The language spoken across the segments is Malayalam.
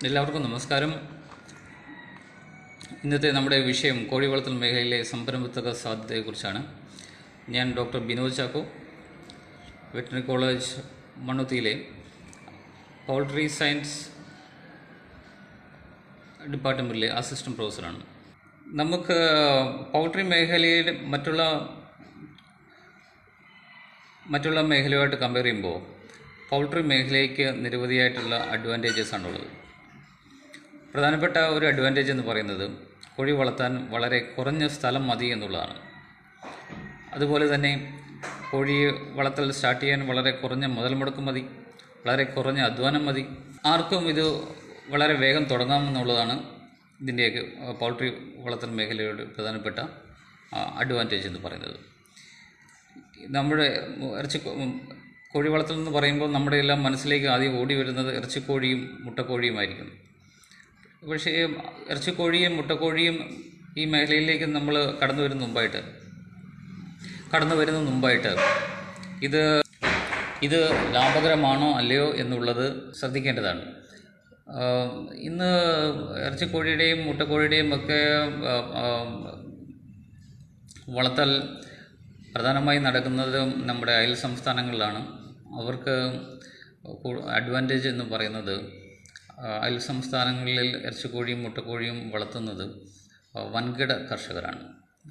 എല്ലാവർക്കും നമസ്കാരം. ഇന്നത്തെ നമ്മുടെ വിഷയം കോഴി വളർത്തൽ മേഖലയിലെ സംരംഭക സാധ്യതയെക്കുറിച്ചാണ്. ഞാൻ doctor Binod Chacko, veterinary college മണ്ണുത്തിയിലെ പൗൾട്രി സയൻസ് ഡിപ്പാർട്ട്മെൻറ്റിലെ അസിസ്റ്റൻറ്റ് പ്രൊഫസറാണ്. നമുക്ക് പൗൾട്രി മേഖലയിൽ മറ്റുള്ള മേഖലയുമായിട്ട് കമ്പയർ ചെയ്യുമ്പോൾ പൗൾട്രി മേഖലയ്ക്ക് നിരവധിയായിട്ടുള്ള അഡ്വാൻറ്റേജസ് ആണുള്ളത്. പ്രധാനപ്പെട്ട ഒരു അഡ്വാൻറ്റേജ് എന്ന് പറയുന്നത് കോഴി വളർത്താൻ വളരെ കുറഞ്ഞ സ്ഥലം മതി എന്നുള്ളതാണ്. അതുപോലെ തന്നെ കോഴി വളർത്തൽ സ്റ്റാർട്ട് ചെയ്യാൻ വളരെ കുറഞ്ഞ മുതൽ മുടക്ക് മതി, വളരെ കുറഞ്ഞ അധ്വാനം മതി. ആർക്കും ഇത് വളരെ വേഗം തുടങ്ങാമെന്നുള്ളതാണ് ഇതിൻ്റെയൊക്കെ പൗൾട്രി വളർത്തൽ മേഖലയുടെ പ്രധാനപ്പെട്ട അഡ്വാൻറ്റേജ് എന്ന് പറയുന്നത്. നമ്മുടെ കോഴി വളർത്തൽ എന്ന് പറയുമ്പോൾ നമ്മുടെ എല്ലാം മനസ്സിലേക്ക് ആദ്യം ഓടി വരുന്നത് ഇറച്ചിക്കോഴിയും മുട്ടക്കോഴിയുമായിരിക്കും. പക്ഷേ ഇറച്ചിക്കോഴിയും മുട്ടക്കോഴിയും ഈ മേഖലയിലേക്ക് നമ്മൾ കടന്നു വരുന്ന മുമ്പായിട്ട് ഇത് ലാഭകരമാണോ അല്ലയോ എന്നുള്ളത് ശ്രദ്ധിക്കേണ്ടതാണ്. ഇന്ന് ഇറച്ചിക്കോഴിയുടെയും മുട്ടക്കോഴിയുടെയും ഒക്കെ വളർത്തൽ പ്രധാനമായി നടക്കുന്നത് നമ്മുടെ അയൽ സംസ്ഥാനങ്ങളിലാണ്. അവർക്ക് അഡ്വാൻറ്റേജ് എന്ന് പറയുന്നത് അയൽ സംസ്ഥാനങ്ങളിൽ ഇറച്ചിക്കോഴിയും മുട്ടക്കോഴിയും വളർത്തുന്നത് വൻകിട കർഷകരാണ്.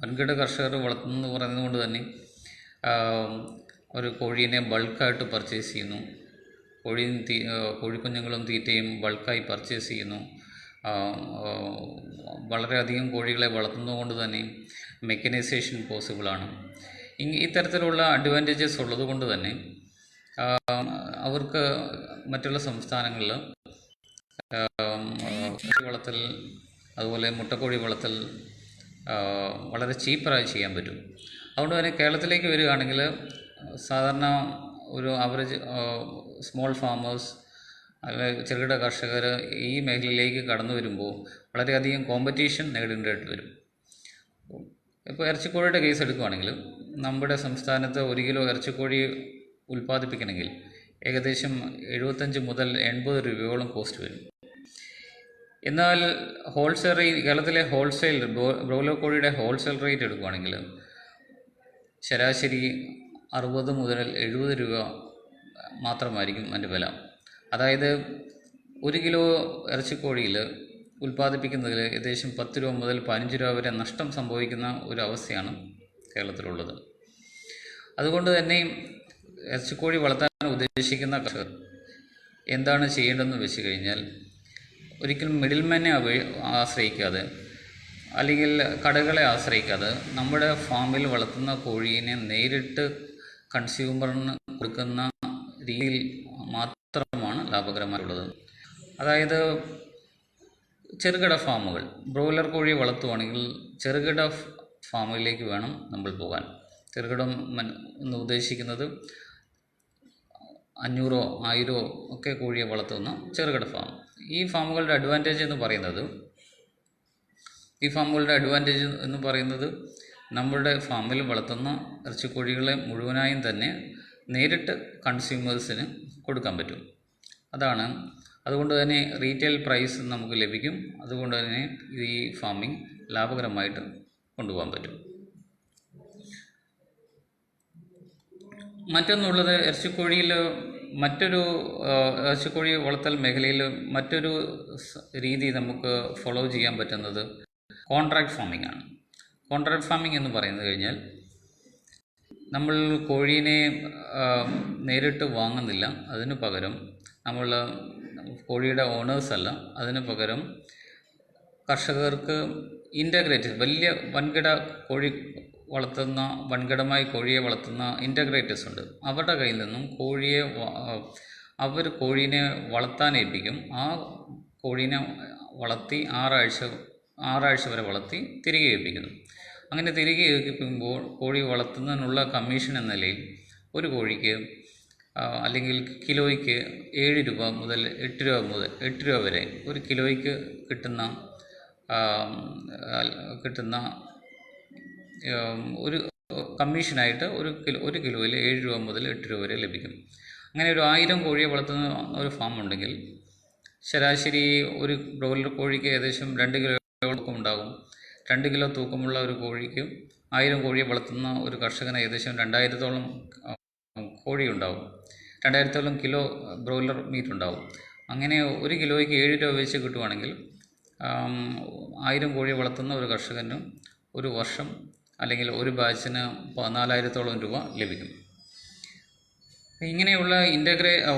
വൻകിട കർഷകർ വളർത്തുന്നത് പറയുന്നത് കൊണ്ട് തന്നെ ഒരു കോഴീനെ ബൾക്കായിട്ട് പർച്ചേസ് ചെയ്യുന്നു. കോഴിക്കുഞ്ഞുങ്ങളും തീറ്റയും ബൾക്കായി പർച്ചേസ് ചെയ്യുന്നു. വളരെയധികം കോഴികളെ വളർത്തുന്നതുകൊണ്ട് തന്നെ മെക്കനൈസേഷൻ പോസിബിളാണ്. ഇത്തരത്തിലുള്ള അഡ്വാൻറ്റേജസ് ഉള്ളത് കൊണ്ട് തന്നെ അവർക്ക് മറ്റുള്ള സംസ്ഥാനങ്ങളിൽ വളർത്തൽ അതുപോലെ മുട്ടക്കോഴി വളർത്തൽ വളരെ ചീപ്പറായി ചെയ്യാൻ പറ്റും. അതുകൊണ്ട് തന്നെ കേരളത്തിലേക്ക് വരികയാണെങ്കിൽ സാധാരണ ഒരു ആവറേജ് സ്മോൾ ഫാമേഴ്സ് അല്ലെങ്കിൽ ചെറുകിട കർഷകർ ഈ മേഖലയിലേക്ക് കടന്നു വരുമ്പോൾ വളരെയധികം കോമ്പറ്റീഷൻ നേരിടേണ്ടതായിട്ട് വരും. ഇപ്പോൾ ഇറച്ചിക്കോഴിയുടെ കേസ് എടുക്കുകയാണെങ്കിൽ നമ്മുടെ സംസ്ഥാനത്ത് 1 കിലോ ഇറച്ചിക്കോഴി ഉൽപ്പാദിപ്പിക്കണമെങ്കിൽ ഏകദേശം 75 മുതൽ 80 രൂപയോളം കോസ്റ്റ് വരും. എന്നാൽ കേരളത്തിലെ ഹോൾസെയിൽ ബ്രോയിലർ കോഴിയുടെ ഹോൾസെയിൽ റേറ്റ് എടുക്കുകയാണെങ്കിൽ ശരാശരി 60 മുതൽ 70 രൂപ മാത്രമായിരിക്കും അതിൻ്റെ വില. അതായത് 1 കിലോ ഇറച്ചിക്കോഴിയിൽ ഉൽപ്പാദിപ്പിക്കുന്നതിൽ ഏകദേശം 10 രൂപ മുതൽ 15 രൂപ വരെ നഷ്ടം സംഭവിക്കുന്ന ഒരു അവസ്ഥയാണ് കേരളത്തിലുള്ളത്. അതുകൊണ്ട് തന്നെ ഇറച്ചിക്കോഴി വളർത്താൻ ഉദ്ദേശിക്കുന്ന കർഷകർ എന്താണ് ചെയ്യേണ്ടതെന്ന് വെച്ച് കഴിഞ്ഞാൽ ഒരിക്കലും മിഡിൽമാനെ ആശ്രയിക്കാതെ അല്ലെങ്കിൽ കടകളെ ആശ്രയിക്കാതെ നമ്മുടെ ഫാമിൽ വളർത്തുന്ന കോഴീനെ നേരിട്ട് കൺസ്യൂമറിന് കൊടുക്കുന്ന രീതിയിൽ മാത്രമാണ് ലാഭകരമായിട്ടുള്ളത്. അതായത് ചെറുകിട ഫാമുകൾ ബ്രോയിലർ കോഴി വളർത്തുവാണെങ്കിൽ ചെറുകിട ഫാമിലേക്ക് വേണം നമ്മൾ പോകാൻ. ചെറുകിടം എന്ന് ഉദ്ദേശിക്കുന്നത് 500 1000 ഒക്കെ കോഴിയെ വളർത്തുന്ന ചെറുകിട ഫാം. ഈ ഫാമുകളുടെ അഡ്വാൻറ്റേജ് എന്ന് പറയുന്നത് നമ്മുടെ ഫാമിൽ വളർത്തുന്ന ഇറച്ചിക്കോഴികളെ മുഴുവനായും തന്നെ നേരിട്ട് കൺസ്യൂമേഴ്സിന് കൊടുക്കാൻ പറ്റും. അതുകൊണ്ട് തന്നെ റീറ്റെയിൽ പ്രൈസ് നമുക്ക് ലഭിക്കും. അതുകൊണ്ട് തന്നെ ഈ ഫാമിംഗ് ലാഭകരമായിട്ട് കൊണ്ടുപോകാൻ പറ്റും. മറ്റൊന്നുള്ളത് ഇറച്ചിക്കോഴി വളർത്തൽ മേഖലയിൽ മറ്റൊരു രീതി നമുക്ക് ഫോളോ ചെയ്യാൻ പറ്റുന്നത് കോൺട്രാക്ട് ഫാമിംഗ് ആണ്. കോൺട്രാക്ട് ഫാമിംഗ് എന്ന് പറയുന്നത് കഴിഞ്ഞാൽ നമ്മൾ കോഴീനെ നേരിട്ട് വാങ്ങുന്നില്ല. അതിനു പകരം നമ്മൾ കോഴിയുടെ ഓണേഴ്സ് അല്ല. അതിനു പകരം കർഷകർക്ക് ഇൻ്റഗ്രേറ്റഡ് വൻകിടമായി കോഴിയെ വളർത്തുന്ന ഇൻ്റഗ്രേറ്റേഴ്സ് ഉണ്ട്. അവരുടെ കയ്യിൽ നിന്നും കോഴീനെ വളർത്താൻ ഏൽപ്പിക്കും. ആ കോഴീനെ വളർത്തി 6 ആഴ്ച വരെ വളർത്തി തിരികെ ഏൽപ്പിക്കുന്നു. അങ്ങനെ തിരികെ ഏൽപ്പിക്കുമ്പോൾ കോഴി വളർത്തുന്നതിനുള്ള കമ്മീഷൻ എന്ന നിലയിൽ ഒരു കോഴിക്ക് അല്ലെങ്കിൽ കിലോയ്ക്ക് 7 രൂപ മുതൽ 8 രൂപ വരെ ഒരു കിലോയ്ക്ക് കിട്ടുന്ന ഒരു കമ്മീഷനായിട്ട് ഒരു കിലോയിൽ 7 രൂപ മുതൽ 8 രൂപ വരെ ലഭിക്കും. അങ്ങനെ ഒരു 1000 കോഴിയെ വളർത്തുന്ന ഒരു ഫാം ഉണ്ടെങ്കിൽ ശരാശരി ഒരു ബ്രോയിലർ കോഴിക്ക് ഏകദേശം 2 കിലോ തൂക്കമുണ്ടാകും. 2 കിലോ തൂക്കമുള്ള ഒരു കോഴിക്ക് 1000 കോഴിയെ വളർത്തുന്ന ഒരു കർഷകന് ഏകദേശം 2000-ഓളം കോഴി ഉണ്ടാവും. 2000-ഓളം കിലോ ബ്രോയിലർ മീറ്റ് ഉണ്ടാവും. അങ്ങനെ ഒരു കിലോയ്ക്ക് 7 രൂപ വെച്ച് കിട്ടുവാണെങ്കിൽ 1000 കോഴിയെ വളർത്തുന്ന ഒരു കർഷകന് ഒരു വർഷം അല്ലെങ്കിൽ ഒരു ബാച്ചിന് 4000-ഓളം രൂപ ലഭിക്കും. ഇങ്ങനെയുള്ള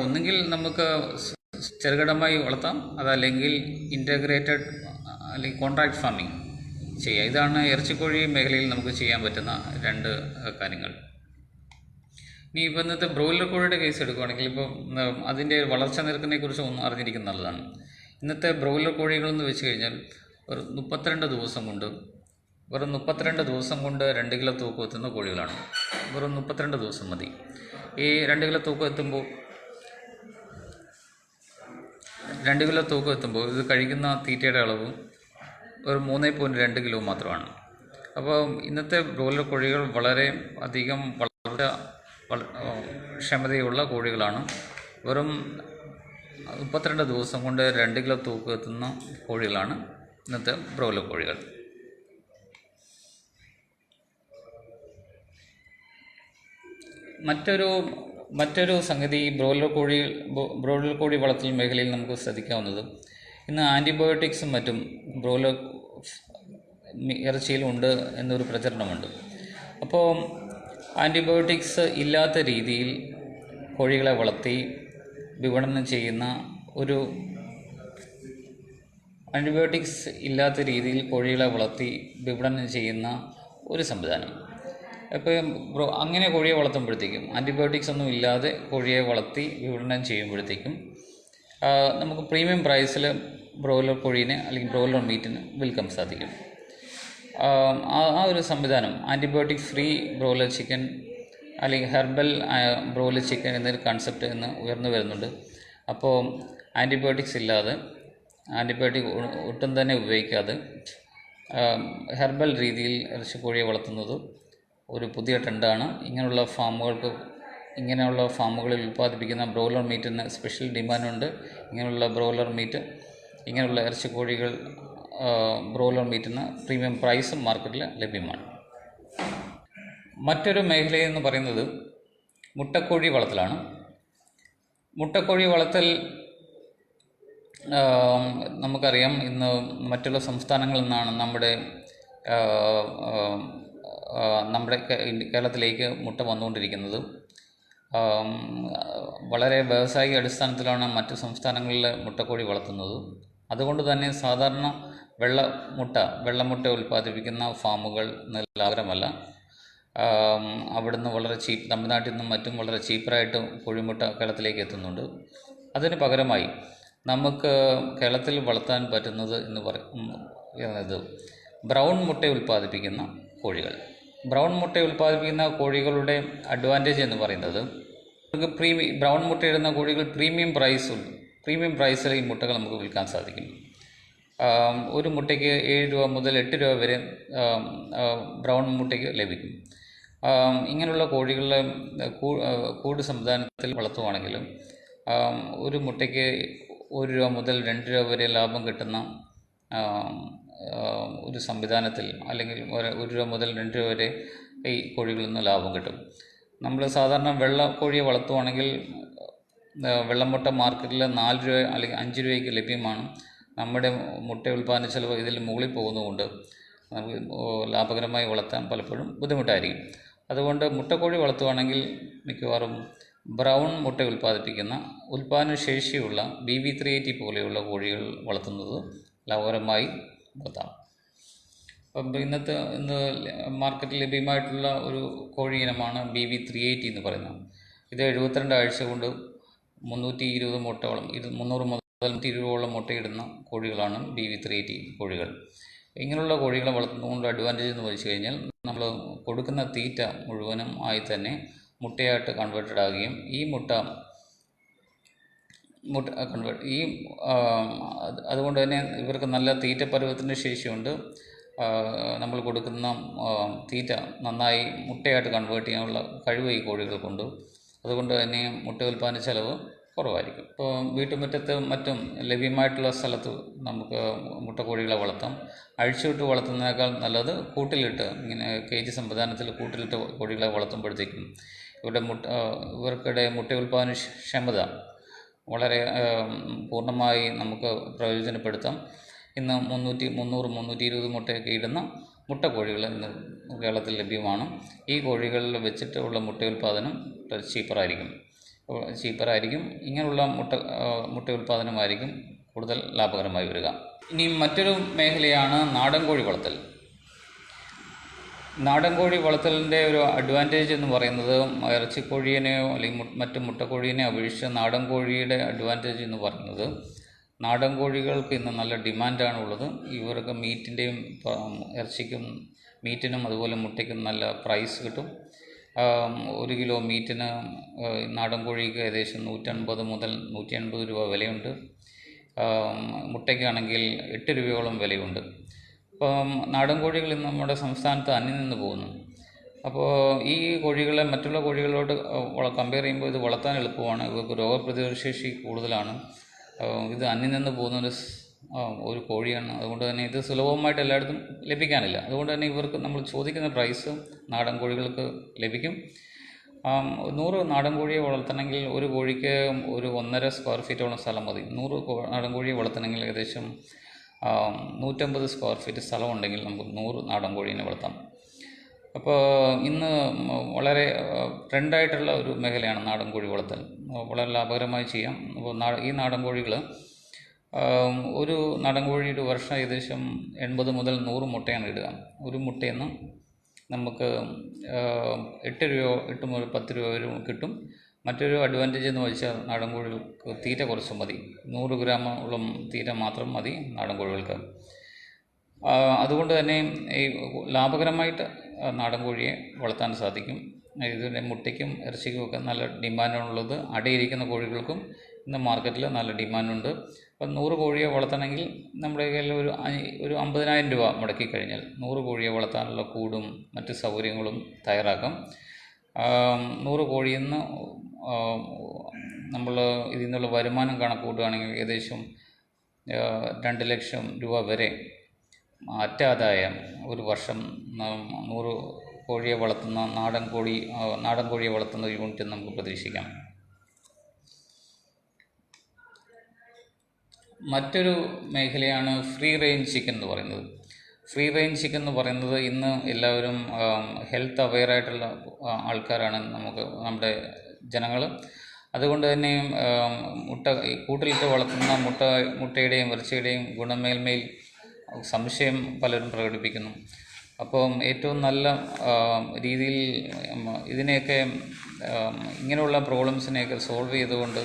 ഒന്നുകിൽ നമുക്ക് ചെറുകിടമായി വളർത്താം, അതല്ലെങ്കിൽ ഇൻ്റഗ്രേറ്റഡ് അല്ലെങ്കിൽ കോൺട്രാക്ട് ഫാമിംഗ് ചെയ്യാം. ഇതാണ് ഇറച്ചിക്കോഴി മേഖലയിൽ നമുക്ക് ചെയ്യാൻ പറ്റുന്ന 2 കാര്യങ്ങൾ. ഇനി ഇപ്പോൾ ഇന്നത്തെ ബ്രോയിലർ കോഴിയുടെ കേസ് എടുക്കുകയാണെങ്കിൽ ഇപ്പോൾ അതിൻ്റെ വളർച്ചാ നിരക്കിനെ കുറിച്ച് ഒന്ന് അറിഞ്ഞിരിക്കുന്നത് നല്ലതാണ്. ഇന്നത്തെ ബ്രോയിലർ കോഴികളെന്ന് വെച്ച് കഴിഞ്ഞാൽ ഒരു 32 ദിവസം കൊണ്ട് വെറും 32 ദിവസം കൊണ്ട് 2 കിലോ തൂക്കം എത്തുന്ന കോഴികളാണ്. വെറും 32 ദിവസം മതി. ഈ 2 കിലോ തൂക്കം എത്തുമ്പോൾ ഇത് കഴിക്കുന്ന തീറ്റയുടെ അളവ് ഒരു 3.2 കിലോ മാത്രമാണ്. അപ്പോൾ ഇന്നത്തെ ബ്രോയിലർ കോഴികൾ വളരെ അധികം ക്ഷമതയുള്ള കോഴികളാണ്. വെറും 32 ദിവസം കൊണ്ട് 2 കിലോ തൂക്കം എത്തുന്ന കോഴികളാണ് ഇന്നത്തെ ബ്രോയിലർ കോഴികൾ. മറ്റൊരു സംഗതി ബ്രോയിലർ കോഴി വളർത്തൽ മേഖലയിൽ നമുക്ക് ശ്രദ്ധിക്കാവുന്നത്, ഇന്ന് ആൻറ്റിബയോട്ടിക്സും മറ്റും ബ്രോയിലർ ഇറച്ചിയിൽ ഉണ്ട് എന്നൊരു പ്രചരണമുണ്ട്. അപ്പോൾ ആൻറ്റിബയോട്ടിക്സ് ഇല്ലാത്ത രീതിയിൽ കോഴികളെ വളർത്തി വിപണനം ചെയ്യുന്ന ഒരു സംവിധാനം. അപ്പോൾ അങ്ങനെ കോഴിയെ വളർത്തുമ്പോഴത്തേക്കും ആൻറ്റിബയോട്ടിക്സ് ഒന്നും ഇല്ലാതെ കോഴിയെ വളർത്തി വിപണനം ചെയ്യുമ്പോഴത്തേക്കും നമുക്ക് പ്രീമിയം പ്രൈസിൽ ബ്രോയിലർ കോഴീനെ അല്ലെങ്കിൽ ബ്രോയിലർ മീറ്റിന് വിൽക്കാൻ സാധിക്കും. ആ ഒരു സംവിധാനം ആൻറ്റിബയോട്ടിക് ഫ്രീ ബ്രോയിലർ ചിക്കൻ അല്ലെങ്കിൽ ഹെർബൽ ബ്രോയിലർ ചിക്കൻ എന്നൊരു കൺസെപ്റ്റ് ഇന്ന് ഉയർന്നു വരുന്നുണ്ട്. അപ്പോൾ ആൻറ്റിബയോട്ടിക് ഒട്ടും തന്നെ ഉപയോഗിക്കാതെ ഹെർബൽ രീതിയിൽ ഇറച്ചിക്കോഴിയെ വളർത്തുന്നത് ഒരു പുതിയ ട്രെൻഡാണ്. ഇങ്ങനെയുള്ള ഫാമുകളിൽ ഉൽപ്പാദിപ്പിക്കുന്ന ബ്രോയിലർ മീറ്റിന് സ്പെഷ്യൽ ഡിമാൻഡുണ്ട്. ഇങ്ങനെയുള്ള ഇറച്ചിക്കോഴികൾ ബ്രോയിലർ മീറ്റിന് പ്രീമിയം പ്രൈസും മാർക്കറ്റിൽ ലഭ്യമാണ്. മറ്റൊരു മേഖലയെന്ന് പറയുന്നത് മുട്ടക്കോഴി വളർത്തലാണ്. മുട്ടക്കോഴി വളർത്തൽ നമുക്കറിയാം, ഇന്ന് മറ്റുള്ള സംസ്ഥാനങ്ങളിൽ നിന്നാണ് നമ്മുടെ കേരളത്തിലേക്ക് മുട്ട വന്നുകൊണ്ടിരിക്കുന്നത്. വളരെ വ്യാവസായിക അടിസ്ഥാനത്തിലാണ് മറ്റു സംസ്ഥാനങ്ങളിൽ മുട്ടക്കോഴി വളർത്തുന്നത്. അതുകൊണ്ട് തന്നെ സാധാരണ വെള്ളമുട്ട ഉൽപ്പാദിപ്പിക്കുന്ന ഫാമുകൾ ലാഭകരമല്ല. അവിടുന്ന് വളരെ തമിഴ്നാട്ടിൽ നിന്നും മറ്റും വളരെ ചീപ്പറായിട്ട് കോഴിമുട്ട കേരളത്തിലേക്ക് എത്തുന്നുണ്ട്. അതിന് പകരമായി നമുക്ക് കേരളത്തിൽ വളർത്താൻ പറ്റുന്നത് പറയുന്നത് ബ്രൗൺ മുട്ട ഉൽപ്പാദിപ്പിക്കുന്ന കോഴികൾ. കോഴികളുടെ അഡ്വാൻറ്റേജ് എന്ന് പറയുന്നത് ബ്രൗൺ മുട്ടയിടുന്ന കോഴികൾ പ്രീമിയം പ്രൈസിൽ ഈ മുട്ടകൾ നമുക്ക് വിൽക്കാൻ സാധിക്കും. ഒരു മുട്ടയ്ക്ക് 7 രൂപ മുതൽ 8 രൂപ വരെ ബ്രൗൺ മുട്ടയ്ക്ക് ലഭിക്കും. ഇങ്ങനെയുള്ള കോഴികളെ കൂട് സംവിധാനത്തിൽ വളർത്തുവാണെങ്കിലും ഒരു മുട്ടയ്ക്ക് 1 രൂപ മുതൽ 2 രൂപ വരെ ലാഭം കിട്ടുന്ന ഒരു സംവിധാനത്തിൽ, അല്ലെങ്കിൽ 1 രൂപ മുതൽ 2 രൂപ വരെ ഈ കോഴികളിൽ നിന്ന് ലാഭം കിട്ടും. നമ്മൾ സാധാരണ വെള്ള കോഴിയെ വളർത്തുവാണെങ്കിൽ വെള്ളമുട്ട മാർക്കറ്റിൽ 4 രൂപ അല്ലെങ്കിൽ 5 രൂപയ്ക്ക് ലഭ്യമാണ്. നമ്മുടെ മുട്ട ഉൽപ്പാദന ചെലവ് ഇതിൽ മുകളിൽ പോകുന്നതുകൊണ്ട് നമുക്ക് ലാഭകരമായി വളർത്താൻ പലപ്പോഴും ബുദ്ധിമുട്ടായിരിക്കും. അതുകൊണ്ട് മുട്ടക്കോഴി വളർത്തുവാണെങ്കിൽ മിക്കവാറും ബ്രൗൺ മുട്ട ഉൽപ്പാദിപ്പിക്കുന്ന ഉൽപ്പാദനശേഷിയുള്ള BB380 പോലെയുള്ള കോഴികൾ വളർത്തുന്നത് ലാഭകരമായി വളർത്താം. അപ്പം ഇന്ന് മാർക്കറ്റിൽ ലഭ്യമായിട്ടുള്ള ഒരു കോഴി ഇനമാണ് BB380 എന്ന് പറയുന്നത്. ഇത് 72 ആഴ്ച കൊണ്ട് 320 മുട്ടയോളം 300 മുതൽ 120 മുട്ടയിടുന്ന കോഴികളാണ് BB380 കോഴികൾ. ഇങ്ങനെയുള്ള കോഴികളെ വളർത്തുന്നതുകൊണ്ട് അഡ്വാൻറ്റേജ് എന്ന് വെച്ച് കഴിഞ്ഞാൽ നമ്മൾ കൊടുക്കുന്ന തീറ്റ മുഴുവനും ആയി തന്നെ മുട്ടയായിട്ട് കൺവേർട്ടഡ് ആകുകയും അതുകൊണ്ട് തന്നെ ഇവർക്ക് നല്ല തീറ്റ പരുവത്തിൻ്റെ ശേഷിയുണ്ട്. നമ്മൾ കൊടുക്കുന്ന തീറ്റ നന്നായി മുട്ടയായിട്ട് കൺവേർട്ട് ചെയ്യാനുള്ള കഴിവ് ഈ കോഴികൾക്കുണ്ട്. അതുകൊണ്ട് തന്നെ മുട്ട ഉൽപ്പാദന ചെലവ് കുറവായിരിക്കും. ഇപ്പോൾ വീട്ടുമുറ്റത്ത് മറ്റും ലഭ്യമായിട്ടുള്ള സ്ഥലത്ത് നമുക്ക് മുട്ടക്കോഴികളെ വളർത്താം. അഴിച്ചുവിട്ട് വളർത്തുന്നതിനേക്കാൾ നല്ലത് കൂട്ടിലിട്ട് ഇങ്ങനെ കേജ് സംവിധാനത്തിൽ കൂട്ടിലിട്ട് കോഴികളെ വളർത്തുമ്പോഴത്തേക്കും ഇവർക്കിടെ മുട്ട ഉൽപ്പാദന ക്ഷമത വളരെ പൂർണ്ണമായി നമുക്ക് പ്രയോജനപ്പെടുത്താം. ഇന്ന് 300-320 മുട്ടയൊക്കെ ഇടുന്ന മുട്ടക്കോഴികൾ ഇന്ന് കേരളത്തിൽ ലഭ്യമാണ്. ഈ കോഴികളിൽ വെച്ചിട്ടുള്ള മുട്ട ഉൽപ്പാദനം ചീപ്പറായിരിക്കും. ഇങ്ങനെയുള്ള മുട്ട ഉൽപ്പാദനമായിരിക്കും കൂടുതൽ ലാഭകരമായി വരിക. ഇനി മറ്റൊരു മേഖലയാണ് നാടൻ കോഴി വളർത്തൽ. നാടൻ കോഴി വളർത്തലിൻ്റെ ഒരു അഡ്വാൻറ്റേജ് എന്ന് പറയുന്നത് ഇറച്ചിക്കോഴിയെയോ അല്ലെങ്കിൽ മറ്റ് മുട്ടക്കോഴീനെ അപേക്ഷിച്ച് നാടൻ കോഴിയുടെ അഡ്വാൻറ്റേജ് എന്ന് പറയുന്നത് നാടൻ കോഴികൾക്ക് ഇന്ന് നല്ല ഡിമാൻഡാണുള്ളത്. ഇവർക്ക് മീറ്റിനും അതുപോലെ മുട്ടയ്ക്കും നല്ല പ്രൈസ് കിട്ടും. 1 കിലോ മീറ്റിന് നാടൻ കോഴിക്ക് ഏകദേശം 150 മുതൽ 180 രൂപ വിലയുണ്ട്. മുട്ടയ്ക്കാണെങ്കിൽ 8 രൂപയോളം വിലയുണ്ട്. അപ്പം നാടൻ കോഴികൾ ഇന്ന് നമ്മുടെ സംസ്ഥാനത്ത് അന്യം നിന്ന് പോകുന്നു. അപ്പോൾ ഈ കോഴികളെ മറ്റുള്ള കോഴികളോട് കമ്പയർ ചെയ്യുമ്പോൾ ഇത് വളർത്താൻ എളുപ്പമാണ്. ഇവർക്ക് രോഗപ്രതിരോധ ശേഷി കൂടുതലാണ്. ഇത് അന്യം നിന്ന് പോകുന്ന ഒരു കോഴിയാണ്. അതുകൊണ്ട് തന്നെ ഇത് സുലഭമായിട്ട് എല്ലായിടത്തും ലഭിക്കാനില്ല. അതുകൊണ്ട് തന്നെ ഇവർക്ക് നമ്മൾ ചോദിക്കുന്ന പ്രൈസ് നാടൻ കോഴികൾക്ക് ലഭിക്കും. 100 നാടൻ കോഴിയെ വളർത്തണമെങ്കിൽ ഒരു കോഴിക്ക് ഒരു 1.5 സ്ക്വയർ ഫീറ്റോളം സ്ഥലം മതി. 100 നാടൻ കോഴിയെ വളർത്തണമെങ്കിൽ ഏകദേശം 150 സ്ക്വയർ ഫീറ്റ് സ്ഥലമുണ്ടെങ്കിൽ നമുക്ക് 100 നാടൻ കോഴീനെ വളർത്താം. അപ്പോൾ ഇന്ന് വളരെ ട്രെൻഡായിട്ടുള്ള ഒരു മേഖലയാണ് നാടൻ കോഴി വളർത്തൽ. വളരെ ലാഭകരമായി ചെയ്യാം. അപ്പോൾ ഈ നാടൻ കോഴികൾ ഒരു നാടൻ കോഴി ഒരു വർഷം ഏകദേശം 80 മുതൽ 100 മുട്ടയാണ് ഇടുക. ഒരു മുട്ടയിൽ നിന്ന് നമുക്ക് 8 മുതൽ 10 രൂപ വരെ കിട്ടും. മറ്റൊരു അഡ്വാൻറ്റേജ് എന്ന് വെച്ചാൽ നാടൻ കോഴികൾക്ക് തീറ്റ കുറച്ച് മതി. 100 ഗ്രാമോളം തീറ്റ മാത്രം മതി നാടൻ കോഴികൾക്ക്. അതുകൊണ്ട് തന്നെ ഈ ലാഭകരമായിട്ട് നാടൻ കോഴിയെ വളർത്താൻ സാധിക്കും. ഇതിൻ്റെ മുട്ടയ്ക്കും ഇറച്ചിക്കും ഒക്കെ നല്ല ഡിമാൻഡാണുള്ളത്. അടയിരിക്കുന്ന കോഴികൾക്കും ഇന്ന് മാർക്കറ്റിൽ നല്ല ഡിമാൻഡുണ്ട്. അപ്പം 100 കോഴിയെ വളർത്തണമെങ്കിൽ നമ്മുടെ കയ്യിൽ ഒരു 50,000 രൂപ മുടക്കി കഴിഞ്ഞാൽ 100 കോഴിയെ വളർത്താനുള്ള കൂടും മറ്റ് സൗകര്യങ്ങളും തയ്യാറാക്കാം. 100 കോഴിയിൽ നിന്ന് നമ്മൾ ഇതിൽ നിന്നുള്ള വരുമാനം കണക്ക് കൂട്ടുകയാണെങ്കിൽ ഏകദേശം 2 ലക്ഷം രൂപ വരെ അറ്റാദായം ഒരു വർഷം 100 കോഴിയെ വളർത്തുന്ന നാടൻ കോഴിയെ വളർത്തുന്ന യൂണിറ്റ് നമുക്ക് പ്രതീക്ഷിക്കാം. മറ്റൊരു മേഖലയാണ് ഫ്രീ റേഞ്ച് ചിക്കൻ എന്ന് പറയുന്നത്. ഫ്രീ റേഞ്ച് ചിക്കൻ എന്ന് പറയുന്നത് ഇന്ന് എല്ലാവരും ഹെൽത്ത് അവെയറായിട്ടുള്ള ആൾക്കാരാണ് നമ്മുടെ ജനങ്ങൾ. അതുകൊണ്ട് തന്നെ കൂട്ടിലിട്ട് വളർത്തുന്ന മുട്ടയുടെയും ഇറച്ചിയുടെയും ഗുണമേന്മയിൽ സംശയം പലരും പ്രകടിപ്പിക്കുന്നു. അപ്പം ഏറ്റവും നല്ല രീതിയിൽ ഇതിനെയൊക്കെ ഇങ്ങനെയുള്ള പ്രോബ്ലംസിനെയൊക്കെ സോൾവ് ചെയ്തുകൊണ്ട്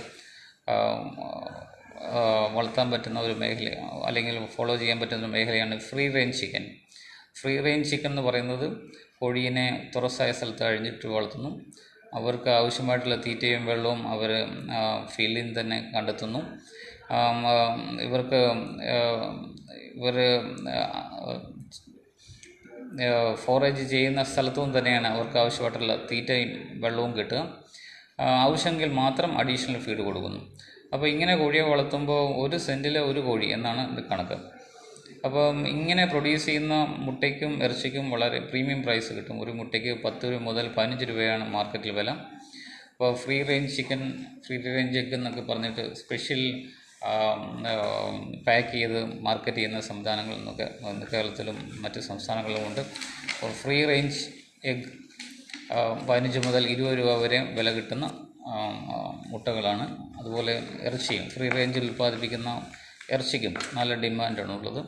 വളർത്താൻ പറ്റുന്ന ഒരു മേഖല അല്ലെങ്കിൽ ഫോളോ ചെയ്യാൻ പറ്റുന്ന മേഖലയാണ് free range chicken. Free range chicken എന്ന് പറയുന്നത് കോഴീനെ തുറസായ സ്ഥലത്ത് അഴിഞ്ഞിട്ട് വളർത്തുന്നു. അവർക്ക് ആവശ്യമായിട്ടുള്ള തീറ്റയും വെള്ളവും അവർ ഫീൽഡിൽ നിന്ന് തന്നെ കണ്ടെത്തുന്നു. ഇവർ ഫോറേജ് ചെയ്യുന്ന സ്ഥലത്തും തന്നെയാണ് അവർക്ക് ആവശ്യമായിട്ടുള്ള തീറ്റയും വെള്ളവും കിട്ടുക. ആവശ്യമെങ്കിൽ മാത്രം അഡീഷണൽ ഫീഡ് കൊടുക്കുന്നു. അപ്പോൾ ഇങ്ങനെ കോഴിയെ വളർത്തുമ്പോൾ 1 സെൻറ്റിൽ 1 കോഴി എന്നാണ് ഇത് കണക്ക്. അപ്പം ഇങ്ങനെ പ്രൊഡ്യൂസ് ചെയ്യുന്ന മുട്ടയ്ക്കും ഇറച്ചിക്കും വളരെ പ്രീമിയം പ്രൈസ് കിട്ടും. ഒരു മുട്ടയ്ക്ക് 10 രൂപ മുതൽ 15 രൂപയാണ് മാർക്കറ്റിൽ വില. അപ്പോൾ ഫ്രീ റേഞ്ച് എഗ് എന്നൊക്കെ പറഞ്ഞിട്ട് സ്പെഷ്യൽ പാക്ക് ചെയ്ത് മാർക്കറ്റ് ചെയ്യുന്ന സംവിധാനങ്ങൾ എന്നൊക്കെ കേരളത്തിലും മറ്റ് സംസ്ഥാനങ്ങളിലുമുണ്ട്. അപ്പോൾ ഫ്രീ റേഞ്ച് എഗ് 15 മുതൽ 20 രൂപ വരെ വില കിട്ടുന്ന മുട്ടകളാണ്. അതുപോലെ ഇറച്ചിയും ഫ്രീ റേഞ്ചിൽ ഉൽപ്പാദിപ്പിക്കുന്ന ഇറച്ചിക്കും നല്ല ഡിമാൻഡാണുള്ളത്.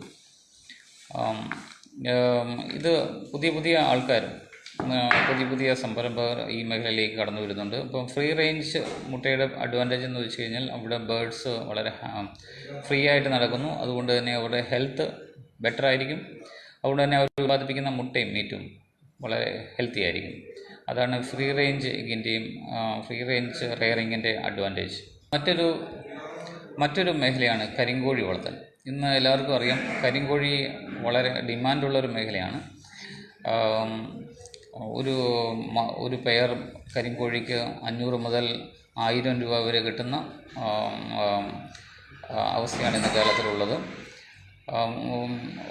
ഇത് പുതിയ ആൾക്കാരും പുതിയ സംരംഭകർ ഈ മേഖലയിലേക്ക് കടന്നു വരുന്നുണ്ട്. അപ്പം ഫ്രീ റേഞ്ച് മുട്ടയുടെ അഡ്വാൻറ്റേജ് എന്ന് വെച്ച് കഴിഞ്ഞാൽ അവിടെ ബേഡ്സ് വളരെ ഫ്രീ ആയിട്ട് നടക്കുന്നു. അതുകൊണ്ട് തന്നെ അവരുടെ ഹെൽത്ത് ബെറ്റർ ആയിരിക്കും. അതുകൊണ്ട് തന്നെ അവർ ഉൽപ്പാദിപ്പിക്കുന്ന മുട്ടയും മീറ്റും വളരെ ഹെൽത്തി ആയിരിക്കും. അതാണ് ഫ്രീ റേഞ്ച് എഗിൻ്റെയും ഫ്രീ റേഞ്ച് റെയറിങ്ങിൻ്റെ അഡ്വാൻറ്റേജ്. മറ്റൊരു മേഖലയാണ് കരിങ്കോഴി വളർത്തൽ. ഇന്ന് എല്ലാവർക്കും അറിയാം കരിങ്കോഴി വളരെ ഡിമാൻഡുള്ളൊരു മേഖലയാണ്. ഒരു പെയർ കരിങ്കോഴിക്ക് 500 മുതൽ 1000 രൂപ വരെ കിട്ടുന്ന അവസ്ഥയാണ് ഇന്ന് കേരളത്തിലുള്ളത്.